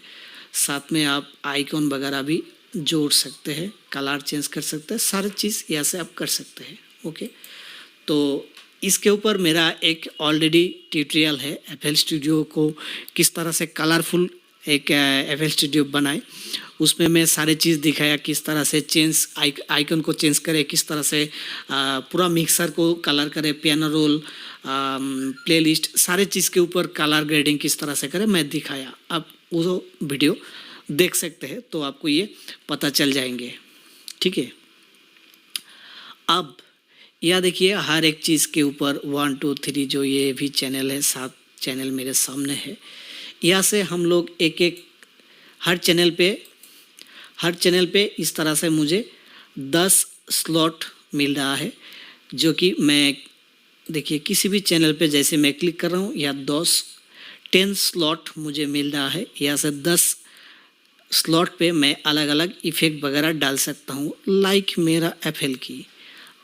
Speaker 1: साथ में आप आइकॉन वगैरह भी जोड़ सकते हैं, कलर चेंज कर सकते हैं, सारी चीज़ यहाँ से आप कर सकते हैं। ओके, तो इसके ऊपर मेरा एक ऑलरेडी ट्यूटोरियल है, एफएल स्टूडियो को किस तरह से कलरफुल एक एफएल स्टूडियो बनाए, उसमें मैं सारे चीज़ दिखाया, किस तरह से चेंज आइकन को चेंज करे, किस तरह से पूरा मिक्सर को कलर करे, पियानो रोल, प्लेलिस्ट, सारे चीज़ के ऊपर कलर ग्रेडिंग किस तरह से करे मैं दिखाया। आप वो वीडियो देख सकते हैं तो आपको ये पता चल जाएंगे। ठीक है, अब यह देखिए हर एक चीज़ के ऊपर 1 2 3 जो ये भी चैनल है, 7 चैनल मेरे सामने है। यहाँ से हम लोग एक एक हर चैनल पे इस तरह से मुझे 10 स्लॉट मिल रहा है, जो कि मैं देखिए किसी भी चैनल पे जैसे मैं क्लिक कर रहा हूँ या 10 स्लॉट मुझे मिल रहा है। यहाँ से 10 स्लॉट पे मैं अलग अलग इफ़ेक्ट वगैरह डाल सकता हूँ, लाइक मेरा एफएल की।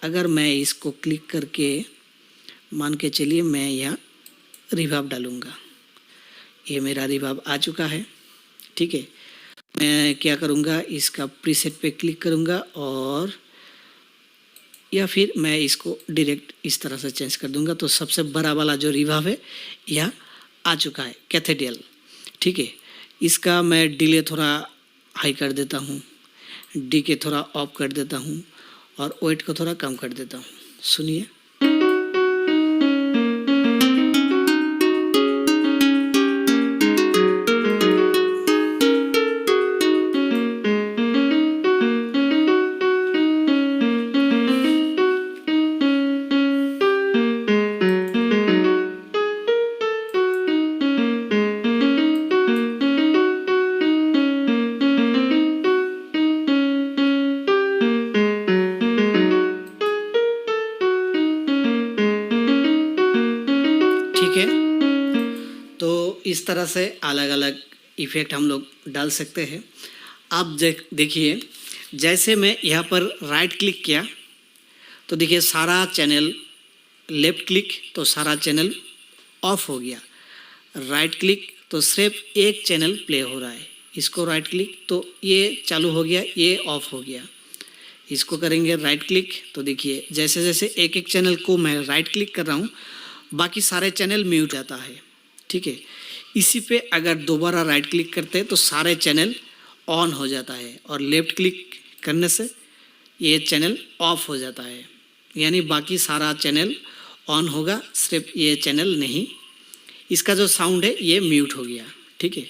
Speaker 1: अगर मैं इसको क्लिक करके मान के चलिए मैं यहाँ रिवर्ब डालूँगा, ये मेरा रिवर्ब आ चुका है। ठीक है, मैं क्या करूँगा, इसका प्रीसेट पे क्लिक करूँगा और या फिर मैं इसको डायरेक्ट इस तरह से चेंज कर दूँगा। तो सबसे बड़ा वाला जो रिवर्ब है यह आ चुका है, कैथेड्रल। ठीक है, इसका मैं डिले थोड़ा हाई कर देता हूँ, डी के थोड़ा ऑफ कर देता हूँ और वेट को थोड़ा कम कर देता हूँ। सुनिए, ठीक है। तो इस तरह से अलग अलग इफ़ेक्ट हम लोग डाल सकते हैं। आप देखिए, जैसे मैं यहाँ पर राइट क्लिक किया तो देखिए सारा चैनल, लेफ़्ट क्लिक तो सारा चैनल ऑफ हो गया, राइट क्लिक तो सिर्फ एक चैनल प्ले हो रहा है, इसको राइट क्लिक तो ये चालू हो गया, ये ऑफ हो गया। इसको करेंगे राइट क्लिक तो देखिए जैसे जैसे एक एक चैनल को मैं राइट क्लिक कर रहा हूँ, बाकी सारे चैनल म्यूट जाता है, ठीक है। इसी पे अगर दोबारा राइट क्लिक करते हैं तो सारे चैनल ऑन हो जाता है, और लेफ़्ट क्लिक करने से ये चैनल ऑफ हो जाता है, यानी बाकी सारा चैनल ऑन होगा, सिर्फ ये चैनल नहीं। इसका जो साउंड है ये म्यूट हो गया, ठीक है।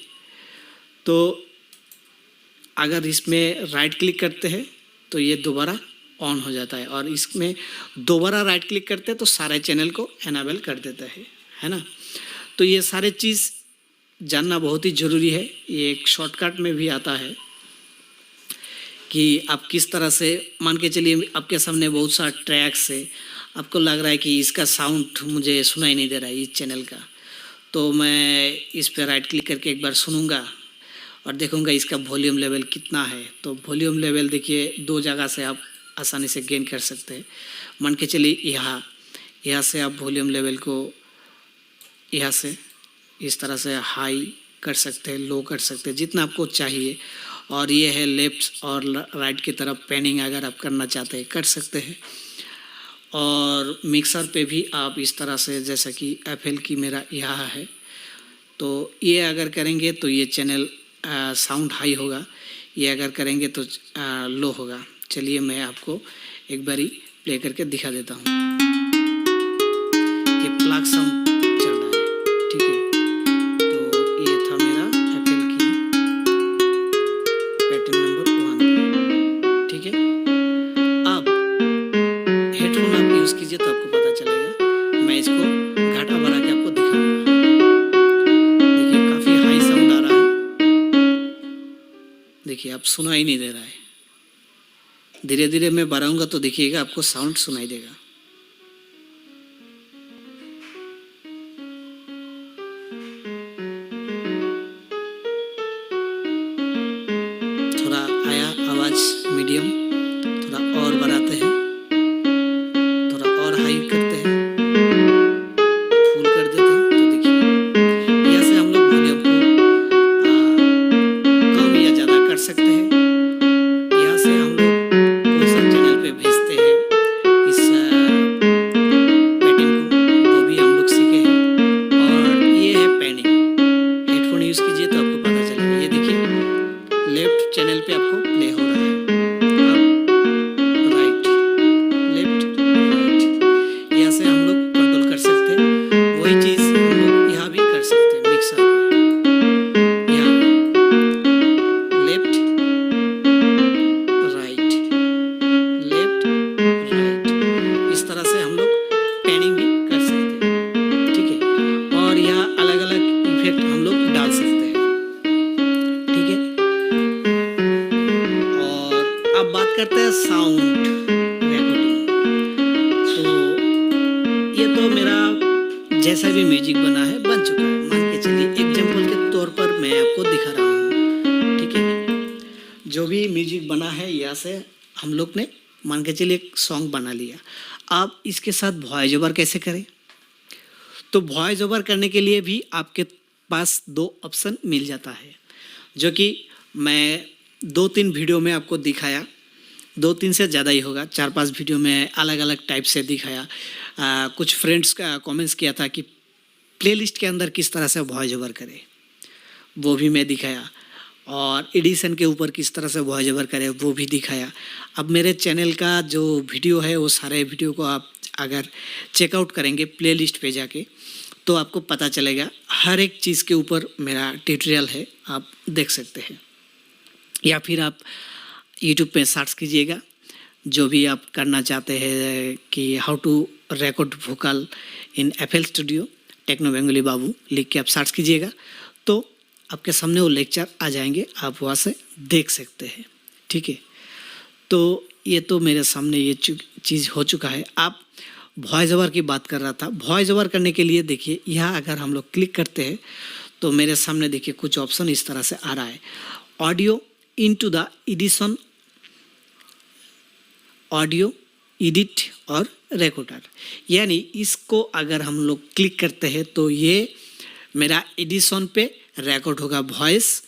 Speaker 1: तो अगर इसमें राइट क्लिक करते हैं तो ये दोबारा ऑन हो जाता है, और इसमें दोबारा राइट क्लिक करते हैं तो सारे चैनल को एनेबल कर देता है ना। तो ये सारे चीज़ जानना बहुत ही ज़रूरी है। ये एक शॉर्टकट में भी आता है कि आप किस तरह से, मान के चलिए आपके सामने बहुत सारा ट्रैक्स है, आपको लग रहा है कि इसका साउंड मुझे सुनाई नहीं दे रहा है इस चैनल का, तो मैं इस पर राइट क्लिक करके एक बार सुनूंगा और देखूंगा इसका वॉल्यूम लेवल कितना है। तो वॉल्यूम लेवल देखिए दो जगह से आप आसानी से गेन कर सकते हैं। मान के चलिए यहाँ से आप वॉल्यूम लेवल को यहाँ से इस तरह से हाई कर सकते हैं, लो कर सकते हैं, जितना आपको चाहिए। और ये है लेफ्ट और राइट की तरफ पैनिंग, अगर आप करना चाहते हैं कर सकते हैं। और मिक्सर पे भी आप इस तरह से, जैसा कि एफएल की मेरा यहाँ है, तो ये अगर करेंगे तो ये चैनल साउंड हाई होगा, ये अगर करेंगे तो लो होगा। चलिए मैं आपको एक बारी प्ले करके दिखा देता हूँ। ये प्लग साउंड चल रहा है, ठीक है। तो ये था मेरा एफएल की पैटर्न नंबर 1, ठीक है। अब हेडफोन आप यूज़ कीजिए तो आपको पता चलेगा। मैं इसको घाटा बढ़ा के आपको दिखाऊंगा। देखिए काफ़ी हाई साउंड आ रहा है, देखिए आप सुनाई नहीं दे रहा है। धीरे धीरे मैं बढ़ाऊंगा तो देखिएगा आपको साउंड सुनाई देगा। थोड़ा आया आवाज मीडियम, थोड़ा और बढ़ाते हैं, थोड़ा और हाई करते हैं, फुल कर देते हैं। तो देखिए यहाँ से हम लोग वॉल्यूम को कम या ज़्यादा कर सकते हैं। यहाँ से हम लोग कौन सा चैनल पे भेजते हैं इस पैटर्न को, वो भी हम लोग सीखे हैं। और ये है पैनिंग, हेडफोन यूज़ कीजिए तो आपको पता चलेगा। ये देखिए लेफ्ट चैनल पे आपको प्ले हो रहा है, अब राइट, लेफ्ट, राइट, यहाँ से हम लोग कंट्रोल कर सकते हैं। वही चीज़ हम लोग यहाँ भी कर सकते हैं मिक्सर पे। यहाँ लेफ्ट, राइट, लेफ्ट, राइट, इस तरह से हम लोग पैनिंग भी कर सकते हैं, ठीक है। और यहाँ अलग अलग इफेक्ट हम लोग डाल सकते हैं, ठीक है। और अब बात करते हैं साउंड रिकॉर्डिंग। तो ये तो मेरा जैसा भी म्यूजिक बना है बन चुका है। मान के चलिए एग्जाम्पल के तौर पर मैं आपको दिखा रहा हूँ, ठीक है। जो भी म्यूजिक बना है यहाँ से हम लोग ने मान के चलिए एक सॉन्ग बना लिया। आप इसके साथ वॉइस ओवर कैसे करें? तो वॉइस ओवर करने के लिए भी आपके पास 2 ऑप्शन मिल जाता है, जो कि मैं 2-3 वीडियो में आपको दिखाया। 2-3 से ज़्यादा ही होगा, 4-5 वीडियो में अलग अलग टाइप से दिखाया। कुछ फ्रेंड्स का कमेंट्स किया था कि प्लेलिस्ट के अंदर किस तरह से वॉइस ओवर करें, वो भी मैं दिखाया। और एडिशन के ऊपर किस तरह से वॉइस ओवर करें वो भी दिखाया। अब मेरे चैनल का जो वीडियो है वो सारे वीडियो को आप अगर चेकआउट करेंगे प्लेलिस्ट पे जाके तो आपको पता चलेगा। हर एक चीज़ के ऊपर मेरा ट्यूटोरियल है, आप देख सकते हैं। या फिर आप यूट्यूब पे सर्च कीजिएगा, जो भी आप करना चाहते हैं कि how to record vocal in FL Studio Techno Bangali Babu लिख के आप सर्च कीजिएगा तो आपके सामने वो लेक्चर आ जाएंगे, आप वहाँ से देख सकते हैं, ठीक है। तो ये तो मेरे सामने ये चीज़ हो चुका है। आप वॉइस ओवर की बात कर रहा था। वॉइस ओवर करने के लिए देखिए यहाँ अगर हम लोग क्लिक करते हैं तो मेरे सामने देखिए कुछ ऑप्शन इस तरह से आ रहा है, audio into the edition, audio edit और रिकॉर्डर। यानी इसको अगर हम लोग क्लिक करते हैं तो ये मेरा एडिशन पे रिकॉर्ड होगा वॉइस,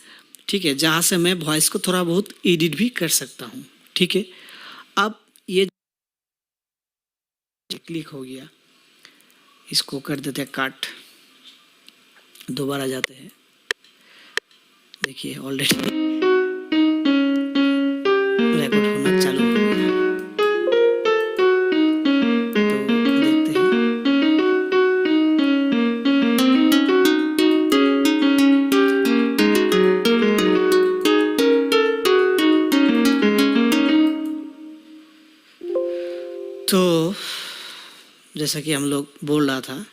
Speaker 1: ठीक है, जहाँ से मैं वॉइस को थोड़ा बहुत एडिट भी कर सकता हूँ, ठीक है। अब ये क्लिक हो गया, इसको कर देते हैं काट, दोबारा जाते हैं, देखिए ऑलरेडी रिकॉर्ड होना चालू हो गया। तो देखते हैं, तो जैसा कि हम लोग बोल रहा था,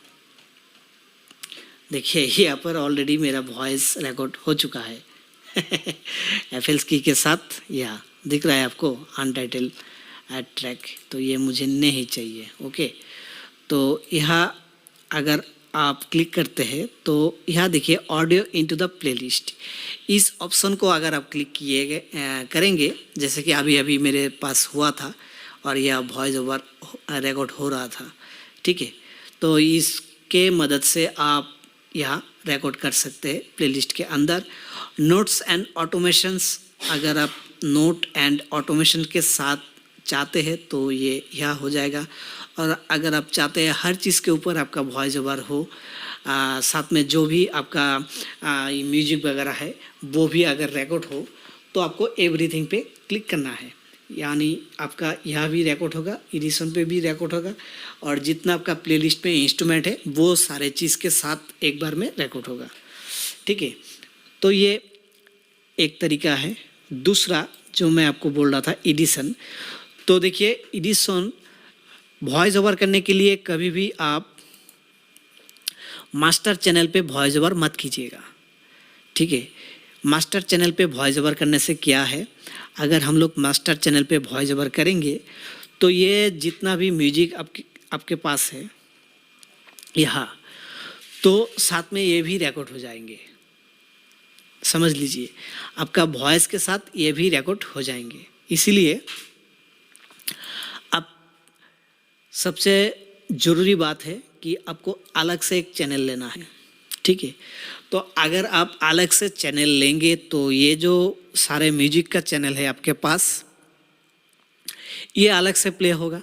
Speaker 1: देखिए यहाँ पर ऑलरेडी मेरा वॉइस रिकॉर्ड हो चुका है एफएल्स की के साथ। यह दिख रहा है आपको अनटाइटल ट्रैक, तो ये मुझे नहीं चाहिए। ओके, तो यहाँ अगर आप क्लिक करते हैं तो यहाँ देखिए ऑडियो इनटू द प्लेलिस्ट, इस ऑप्शन को अगर आप क्लिक करेंगे, जैसे कि अभी अभी मेरे पास हुआ था और यह वॉइस ओवर रिकॉर्ड हो रहा था, ठीक है। तो इसके मदद से आप यहाँ रिकॉर्ड कर सकते हैं प्लेलिस्ट के अंदर। नोट्स एंड ऑटोमेशंस, अगर आप नोट एंड ऑटोमेशन के साथ चाहते हैं तो ये यहाँ हो जाएगा। और अगर आप चाहते हैं हर चीज़ के ऊपर आपका वॉइस ओवर हो, साथ में जो भी आपका म्यूजिक वगैरह है वो भी अगर रिकॉर्ड हो, तो आपको एवरीथिंग पे क्लिक करना है। यानी आपका यहाँ भी रिकॉर्ड होगा, एडिशन पे भी रिकॉर्ड होगा, और जितना आपका प्लेलिस्ट में इंस्ट्रूमेंट है वो सारे चीज़ के साथ एक बार में रिकॉर्ड होगा, ठीक है। तो ये एक तरीका है। दूसरा जो मैं आपको बोल रहा था एडिशन, तो देखिए एडिशन वॉइस ओवर करने के लिए कभी भी आप मास्टर चैनल पे वॉइस ओवर मत कीजिएगा, ठीक है। मास्टर चैनल पे वॉइस ओवर करने से क्या है, अगर हम लोग मास्टर चैनल पे वॉइस ओवर करेंगे तो ये जितना भी म्यूजिक आपके पास है यहाँ, तो साथ में ये भी रिकॉर्ड हो जाएंगे, समझ लीजिए, आपका वॉइस के साथ ये भी रिकॉर्ड हो जाएंगे। इसीलिए अब सबसे ज़रूरी बात है कि आपको अलग से एक चैनल लेना है, ठीक है। तो अगर आप अलग से चैनल लेंगे तो ये जो सारे म्यूजिक का चैनल है आपके पास, ये अलग से प्ले होगा।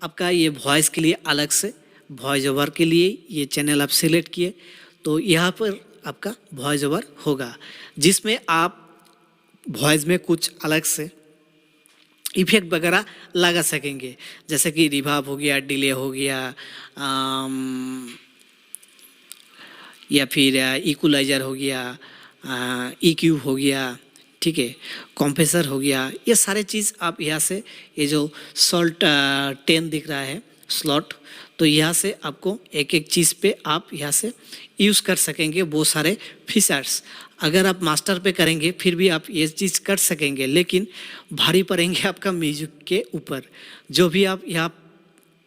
Speaker 1: आपका ये वॉइस के लिए अलग से, वॉइस ओवर के लिए ये चैनल आप सिलेक्ट किए तो यहाँ पर आपका वॉइस ओवर होगा, जिसमें आप वॉइस में कुछ अलग से इफेक्ट वगैरह लगा सकेंगे, जैसे कि रिवर्ब हो गया, डिले हो गया, या फिर इक्वलाइजर हो गया, EQ हो गया, ठीक है, कॉम्प्रेसर हो गया। ये सारे चीज़ आप यहाँ से, ये जो सॉल्ट 10 दिख रहा है स्लॉट, तो यहाँ से आपको एक एक चीज़ पे आप यहाँ से यूज़ कर सकेंगे वो सारे फीचर्स। अगर आप मास्टर पे करेंगे फिर भी आप ये चीज़ कर सकेंगे, लेकिन भारी पड़ेंगे आपका म्यूजिक के ऊपर। जो भी आप यहाँ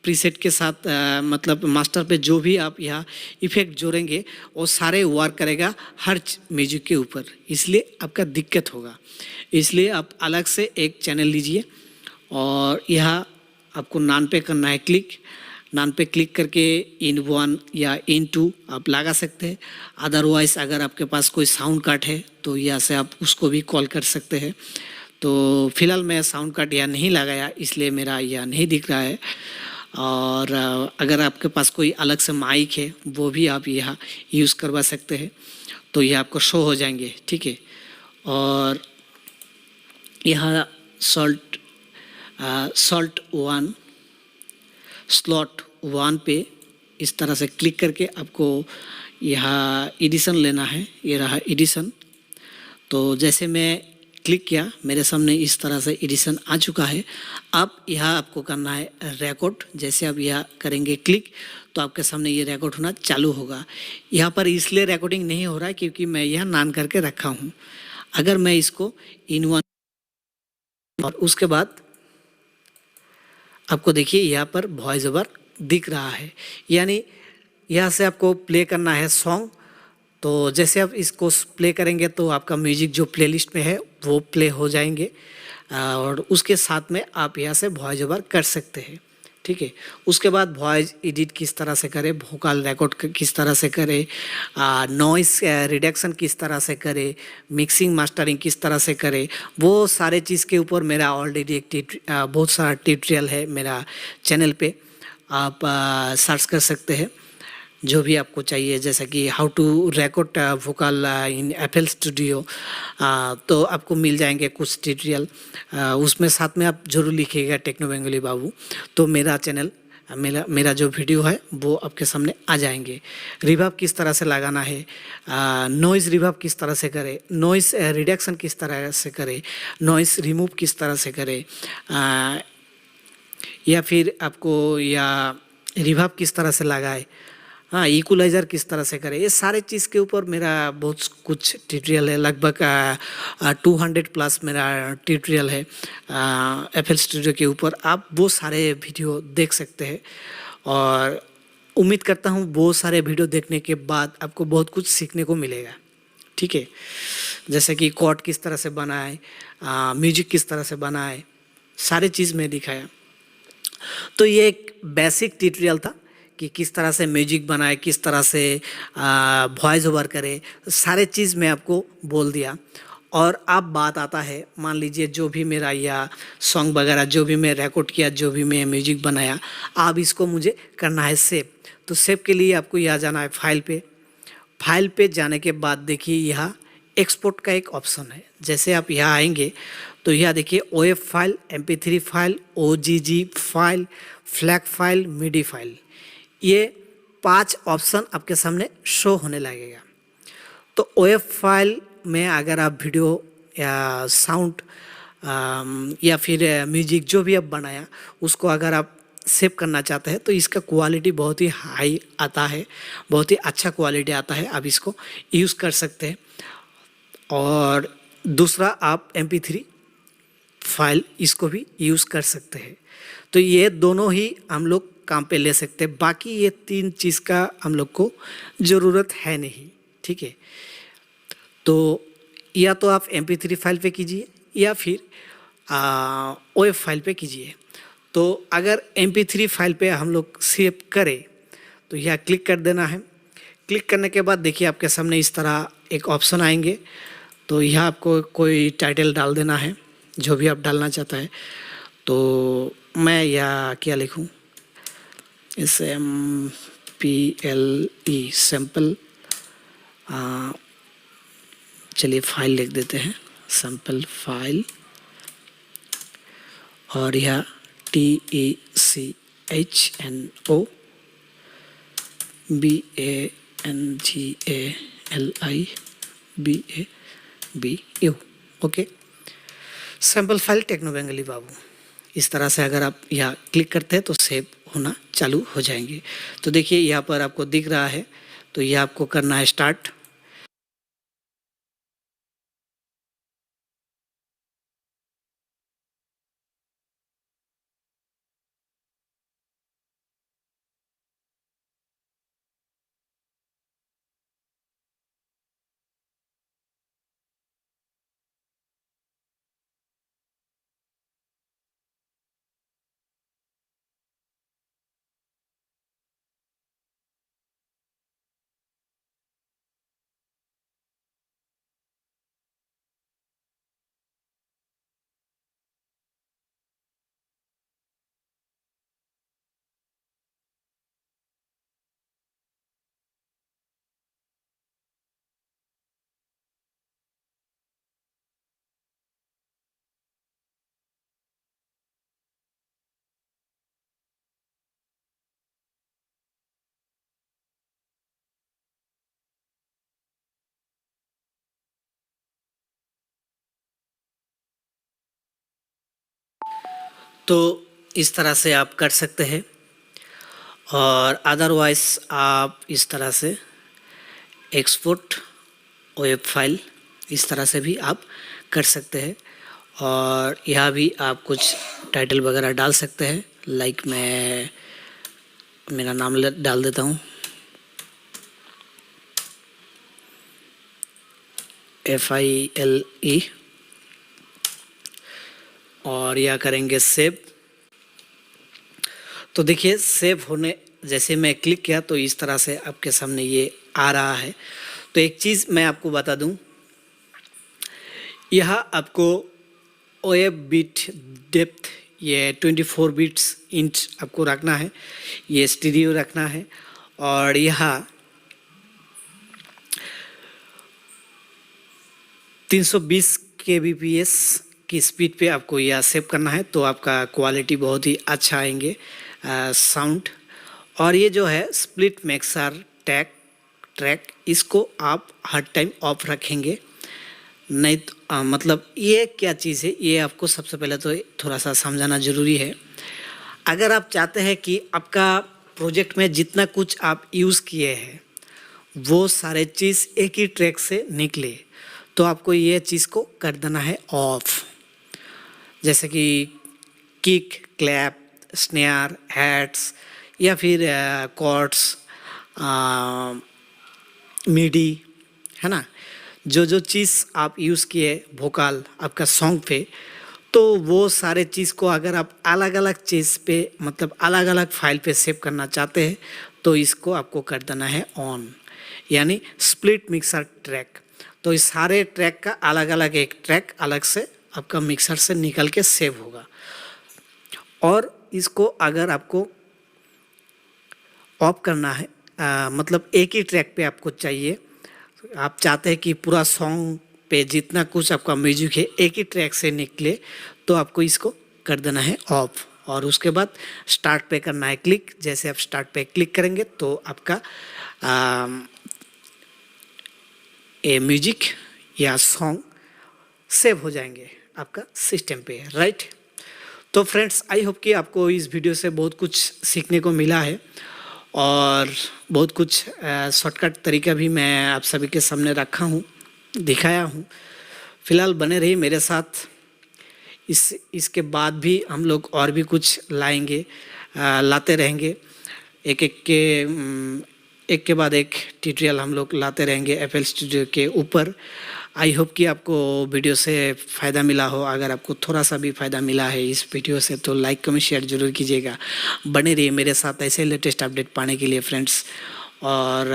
Speaker 1: प्रीसेट के साथ मतलब मास्टर पे जो भी आप यहाँ इफेक्ट जोड़ेंगे वो सारे वर्क करेगा हर म्यूजिक के ऊपर, इसलिए आपका दिक्कत होगा। इसलिए आप अलग से एक चैनल लीजिए और यहाँ आपको नान पे करना है क्लिक। नान पे क्लिक करके इन 1 या इन 2 आप लगा सकते हैं। अदरवाइज़ अगर आपके पास कोई साउंड कार्ड है तो यहाँ से आप उसको भी कॉल कर सकते हैं। तो फिलहाल मैं साउंड कार्ड यहाँ नहीं लगाया, इसलिए मेरा यहाँ नहीं दिख रहा है। और अगर आपके पास कोई अलग से माइक है वो भी आप यहाँ यूज़ करवा सकते हैं, तो ये आपको शो हो जाएंगे, ठीक है। और यहाँ सॉल्ट 1 स्लॉट 1 पे इस तरह से क्लिक करके आपको यहाँ एडिशन लेना है। ये रहा एडिशन। तो जैसे मैं क्लिक किया मेरे सामने इस तरह से एडिशन आ चुका है। अब यहाँ आपको करना है रिकॉर्ड। जैसे आप यहाँ करेंगे क्लिक तो आपके सामने ये रिकॉर्ड होना चालू होगा। यहाँ पर इसलिए रिकॉर्डिंग नहीं हो रहा है क्योंकि मैं यहाँ नान करके रखा हूँ। अगर मैं इसको इन 1 और उसके बाद आपको देखिए यहाँ पर वॉइस ओवर दिख रहा है, यानी यहाँ से आपको प्ले करना है सॉन्ग। तो जैसे आप इसको प्ले करेंगे तो आपका म्यूजिक जो प्लेलिस्ट में है वो प्ले हो जाएंगे, और उसके साथ में आप यहाँ से वॉइस ओवर कर सकते हैं। ठीक है, उसके बाद वॉइस एडिट किस तरह से करें, वोकल रिकॉर्ड किस तरह से करें, नॉइस रिडक्शन किस तरह से करें, मिक्सिंग मास्टरिंग किस तरह से करें, वो सारे चीज़ के ऊपर मेरा ऑलरेडी एक बहुत सारा ट्यूटोरियल है मेरा चैनल पे, आप सर्च कर सकते हैं जो भी आपको चाहिए, जैसा कि how to record vocal in FL studio, तो आपको मिल जाएंगे कुछ ट्यूटोरियल। उसमें साथ में आप जरूर लिखिएगा टेक्नो बंगाली बाबू, तो मेरा चैनल मेरा जो वीडियो है वो आपके सामने आ जाएंगे। रिवर्ब किस तरह से लगाना है, नॉइज़ रिवर्ब किस तरह से करें, नॉइज़ रिडक्शन किस तरह से करें, नॉइज़ रिमूव किस तरह से करें, या फिर आपको या रिवर्ब किस तरह से लगाए, हाँ इक्वलाइज़र किस तरह से करें, ये सारे चीज़ के ऊपर मेरा बहुत कुछ ट्यूटोरियल है। लगभग 200 प्लस मेरा ट्यूटोरियल है FL स्टूडियो के ऊपर, आप वो सारे वीडियो देख सकते हैं। और उम्मीद करता हूँ वो सारे वीडियो देखने के बाद आपको बहुत कुछ सीखने को मिलेगा। ठीक है, जैसे कि कॉर्ड किस तरह से बनाए, म्यूजिक किस तरह से बनाए, सारे चीज़ में दिखाया। तो ये एक बेसिक ट्यूटोरियल था कि किस तरह से म्यूजिक बनाए, किस तरह से वॉइस ओवर करे, सारे चीज़ मैं आपको बोल दिया। और अब बात आता है, मान लीजिए जो भी मेरा या सॉन्ग वगैरह जो भी मैं रिकॉर्ड किया, जो भी मैं म्यूजिक बनाया, अब इसको मुझे करना है सेव। तो सेव के लिए आपको यहाँ जाना है फाइल पे जाने के बाद देखिए यहाँ एक्सपोर्ट का एक ऑप्शन है। जैसे आप यहाँ आएंगे तो यहाँ देखिए OF file, MP3 file, OGG file, flag file, MIDI file, ये 5 ऑप्शन आपके सामने शो होने लगेगा। तो OF फाइल में अगर आप वीडियो या साउंड या फिर म्यूजिक जो भी आप बनाया उसको अगर आप सेव करना चाहते हैं तो इसका क्वालिटी बहुत ही हाई आता है, बहुत ही अच्छा क्वालिटी आता है, आप इसको यूज़ कर सकते हैं। और दूसरा आप MP3 फाइल इसको भी यूज़ कर सकते हैं। तो ये दोनों ही हम लोग काम पे ले सकते हैं, बाकी ये 3 चीज़ का हम लोग को ज़रूरत है नहीं। ठीक है, तो या तो आप MP3 फाइल पे कीजिए या फिर OF फाइल पे कीजिए। तो अगर MP3 फाइल पे हम लोग सेव करें तो यहाँ क्लिक कर देना है। क्लिक करने के बाद देखिए आपके सामने इस तरह एक ऑप्शन आएंगे, तो यहाँ आपको कोई टाइटल डाल देना है जो भी आप डालना चाहता है। तो मैं यहाँ क्या लिखूँ, SMPLE सैम्पल, चलिए फाइल लिख देते हैं, सैम्पल फाइल, और यह TECHNO BANGALIBABU, okay, sample file Techno Bangali Babu. इस तरह से अगर आप यहाँ क्लिक करते हैं तो सेव होना चालू हो जाएंगे। तो देखिए यहाँ पर आपको दिख रहा है, तो यह आपको करना है स्टार्ट। तो इस तरह से आप कर सकते हैं, और अदरवाइज आप इस तरह से एक्सपोर्ट OF फाइल इस तरह से भी आप कर सकते हैं। और यहाँ भी आप कुछ टाइटल वगैरह डाल सकते हैं, लाइक मैं मेरा नाम डाल देता हूँ, FILE, और यह करेंगे सेव। तो देखिए सेव होने जैसे मैं क्लिक किया तो इस तरह से आपके सामने ये आ रहा है। तो एक चीज़ मैं आपको बता दूं, यह आपको OF बिट डेप्थ ये 24 बिट्स इंच आपको रखना है, ये स्टीरियो रखना है, और यह 320 kbps की स्पीड पे आपको यह सेव करना है। तो आपका क्वालिटी बहुत ही अच्छा आएंगे साउंड। और ये जो है स्प्लिट मिक्सर ट्रैक, इसको आप हर टाइम ऑफ रखेंगे, नहीं तो मतलब ये क्या चीज़ है, ये आपको सबसे पहले तो थोड़ा सा समझाना ज़रूरी है। अगर आप चाहते हैं कि आपका प्रोजेक्ट में जितना कुछ आप यूज़ किए हैं वो सारे चीज़ एक ही ट्रैक से निकले, तो आपको ये चीज़ को कर देना है ऑफ। जैसे कि किक, क्लैप, स्नेयर, हैट्स, या फिर कॉर्ड्स, मिडी, है ना, जो चीज़ आप यूज़ किए वोकल आपका सॉन्ग पे, तो वो सारे चीज़ को अगर आप अलग अलग चीज़ पे मतलब अलग अलग फाइल पे सेव करना चाहते हैं तो इसको आपको कर देना है ऑन, यानी स्प्लिट मिक्सर ट्रैक। तो इस सारे ट्रैक का अलग अलग एक ट्रैक अलग से आपका मिक्सर से निकल के सेव होगा। और इसको अगर आपको ऑफ करना है मतलब एक ही ट्रैक पे आपको चाहिए, आप चाहते हैं कि पूरा सॉन्ग पे जितना कुछ आपका म्यूजिक है एक ही ट्रैक से निकले, तो आपको इसको कर देना है ऑफ। और उसके बाद स्टार्ट पे करना है क्लिक। जैसे आप स्टार्ट पे क्लिक करेंगे तो आपका ये म्यूजिक या सॉन्ग सेव हो जाएंगे आपका सिस्टम पे, राइट। तो फ्रेंड्स, आई होप कि आपको इस वीडियो से बहुत कुछ सीखने को मिला है और बहुत कुछ शॉर्टकट तरीका भी मैं आप सभी के सामने रखा हूँ, दिखाया हूँ। फिलहाल बने रहिए मेरे साथ, इसके बाद भी हम लोग और भी कुछ लाएंगे, लाते रहेंगे, एक के बाद एक ट्यूटोरियल हम लोग लाते रहेंगे FL स्टूडियो के ऊपर। आई होप कि आपको वीडियो से फ़ायदा मिला हो। अगर आपको थोड़ा सा भी फ़ायदा मिला है इस वीडियो से तो लाइक कमेंट शेयर जरूर कीजिएगा। बने रहिए मेरे साथ ऐसे लेटेस्ट अपडेट पाने के लिए फ्रेंड्स। और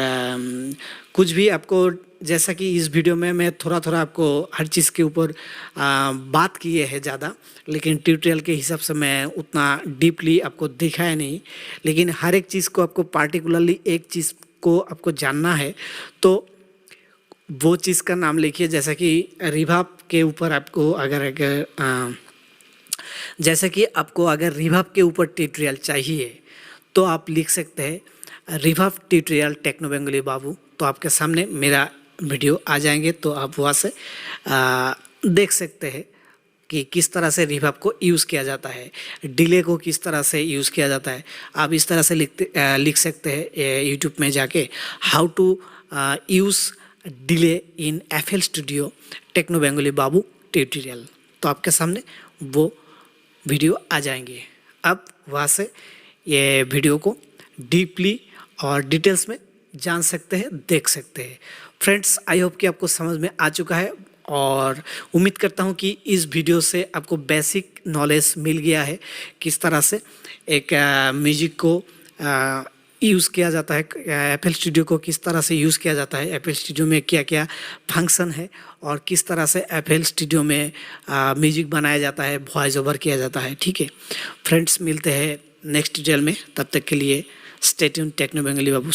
Speaker 1: कुछ भी आपको, जैसा कि इस वीडियो में मैं थोड़ा थोड़ा आपको हर चीज़ के ऊपर बात किए है ज़्यादा, लेकिन ट्यूटोरियल के हिसाब से मैं उतना डीपली आपको दिखाया नहीं। लेकिन हर एक चीज़ को आपको पार्टिकुलरली एक चीज़ को आपको जानना है तो वो चीज़ का नाम लिखिए। जैसा कि रिवर्ब के ऊपर आपको जैसे कि आपको अगर रिवर्ब के ऊपर ट्यूटोरियल चाहिए तो आप लिख सकते हैं रिवर्ब ट्यूटोरियल टेक्नो बंगाली बाबू। तो आपके सामने मेरा वीडियो आ जाएंगे, तो आप वहाँ से देख सकते हैं कि किस तरह से रिवर्ब को यूज़ किया जाता है, डिले को किस तरह से यूज़ किया जाता है। आप इस तरह से लिख सकते हैं यूट्यूब में जाके, how to use delay in FL studio techno Bangali Babu tutorial. तो आपके सामने वो वीडियो आ जाएंगे। आप वहाँ से ये वीडियो को डीपली और डिटेल्स में जान सकते हैं, देख सकते हैं। फ्रेंड्स, आई होप कि आपको समझ में आ चुका है और उम्मीद करता हूँ कि इस वीडियो से आपको बेसिक नॉलेज मिल गया है किस तरह से एक म्यूजिक को यूज़ किया जाता है, FL स्टूडियो को किस तरह से यूज़ किया जाता है, FL स्टूडियो में क्या क्या फंक्शन है और किस तरह से FL स्टूडियो में म्यूजिक बनाया जाता है, वॉइस ओवर किया जाता है। ठीक है फ्रेंड्स, मिलते हैं नेक्स्ट ट्यूटोरियल में। तब तक के लिए स्टे ट्यून्ड टेक्नो बंगाली बाबू।